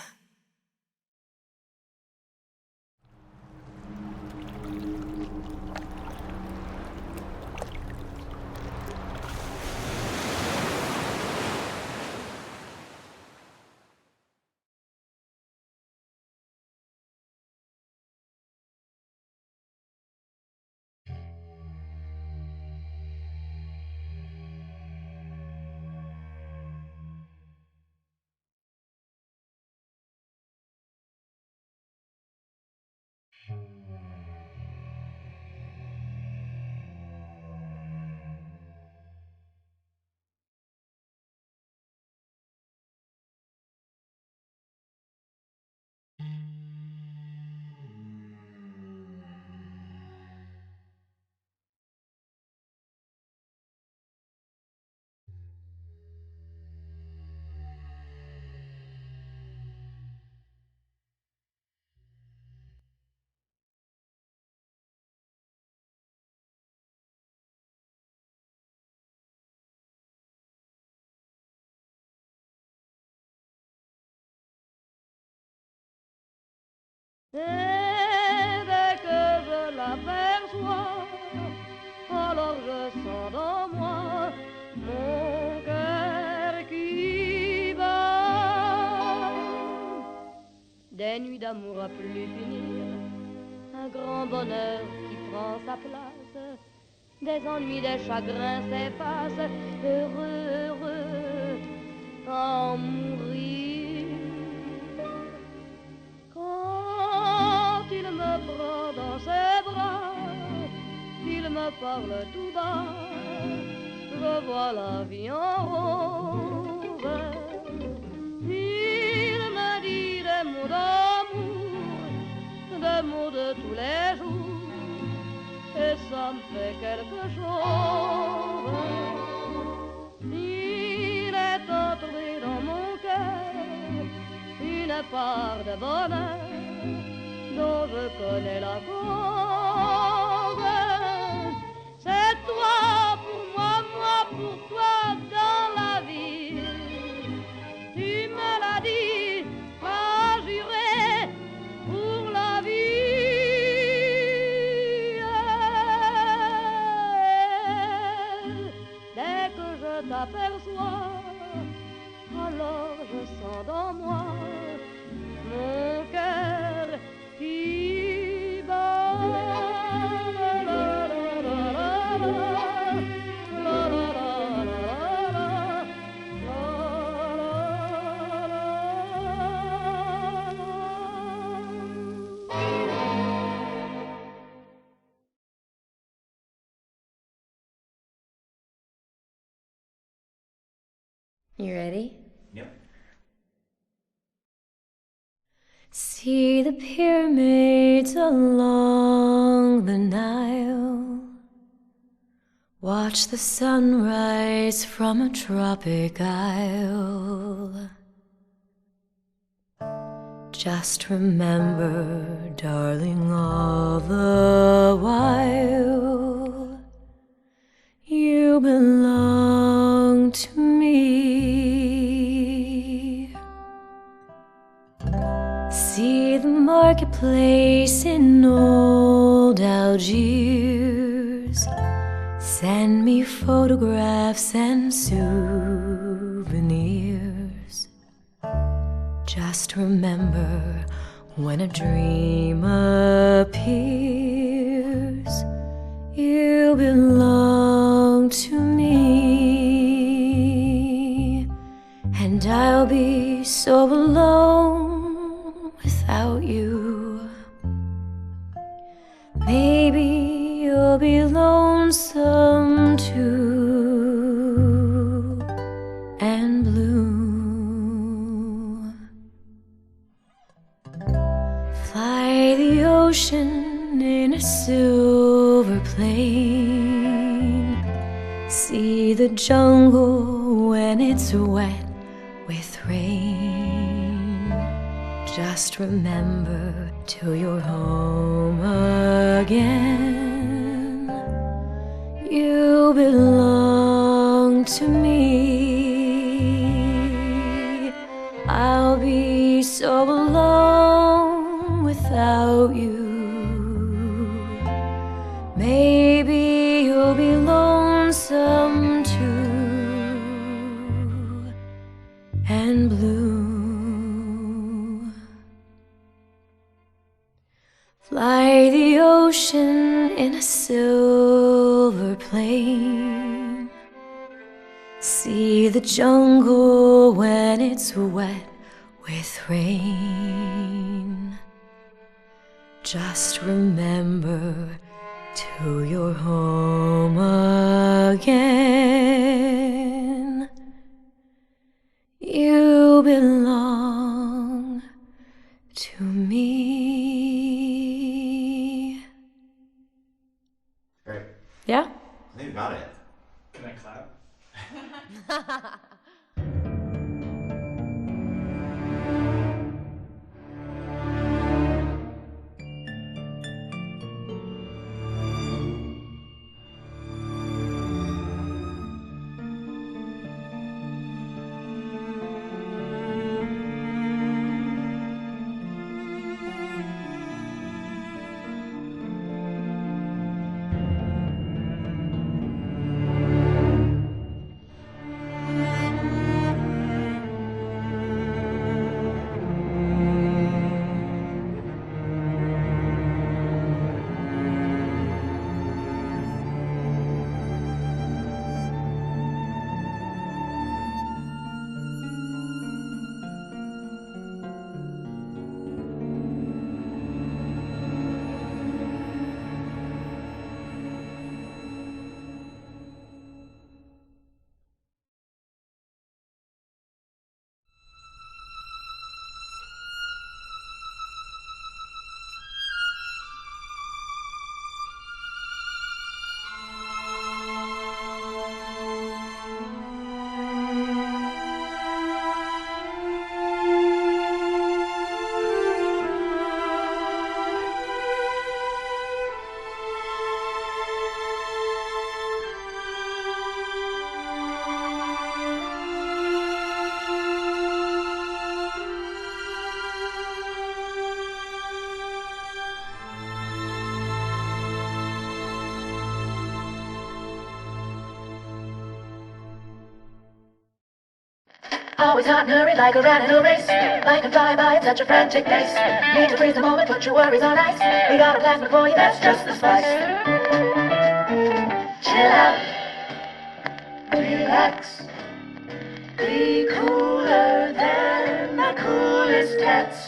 Et dès que je l'aperçois, alors je sens dans moi mon cœur qui bat. Des nuits d'amour à plus finir, un grand bonheur qui prend sa place. Des ennuis, des chagrins s'effacent, heureux, heureux, sans mourir. Quand il me prend dans ses bras, il me parle tout bas, je vois la vie en rose. Il me dit des mots d'amour, des mots de tous les jours, et ça me fait quelque chose. Il est entré dans mon cœur une part de bonheur dont je connais la cause. C'est toi pour moi, moi pour toi dans la vie. Tu me l'as dit, m'as juré pour la vie. Dès que je t'aperçois, alors je sens dans moi mon cœur qui bat. You ready? Yep. See the pyramids along the Nile. Watch the sunrise from a tropic isle. Just remember, darling, all the while you belong to me. See the marketplace in old Algiers. Send me photographs and souvenirs. Just remember, when a dream appears, you belong to me. And I'll be so alone without you. Maybe you'll be lonesome too, and blue. Fly the ocean in a silver plane. See the jungle when it's wet with rain. Just remember, till you're home again, you belong to me. I'll be so alone without you. Maybe you'll be lonesome too, and blue. Fly the ocean in a silver plane. See the jungle when it's wet with rain. Just remember, till you're home again, you belong to me. Great. Yeah? I think we got it. Can I clap? Always hot and hurried like a rat in a race. Life can fly by at such a frantic pace. Need to freeze the moment, put your worries on ice. We got a plasma for you, that's just the spice. Chill out, relax, be cooler than the coolest cats.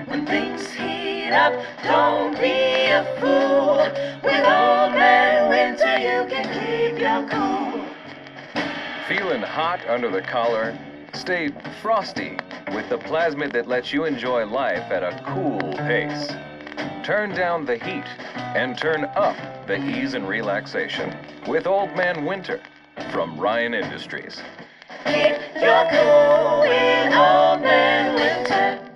When things heat up, don't be a fool. With Old Man Winter, you can keep your cool. Feeling hot under the collar? Stay frosty with the plasmid that lets you enjoy life at a cool pace. Turn down the heat and turn up the ease and relaxation with Old Man Winter from Ryan Industries. Keep your cool with Old Man Winter.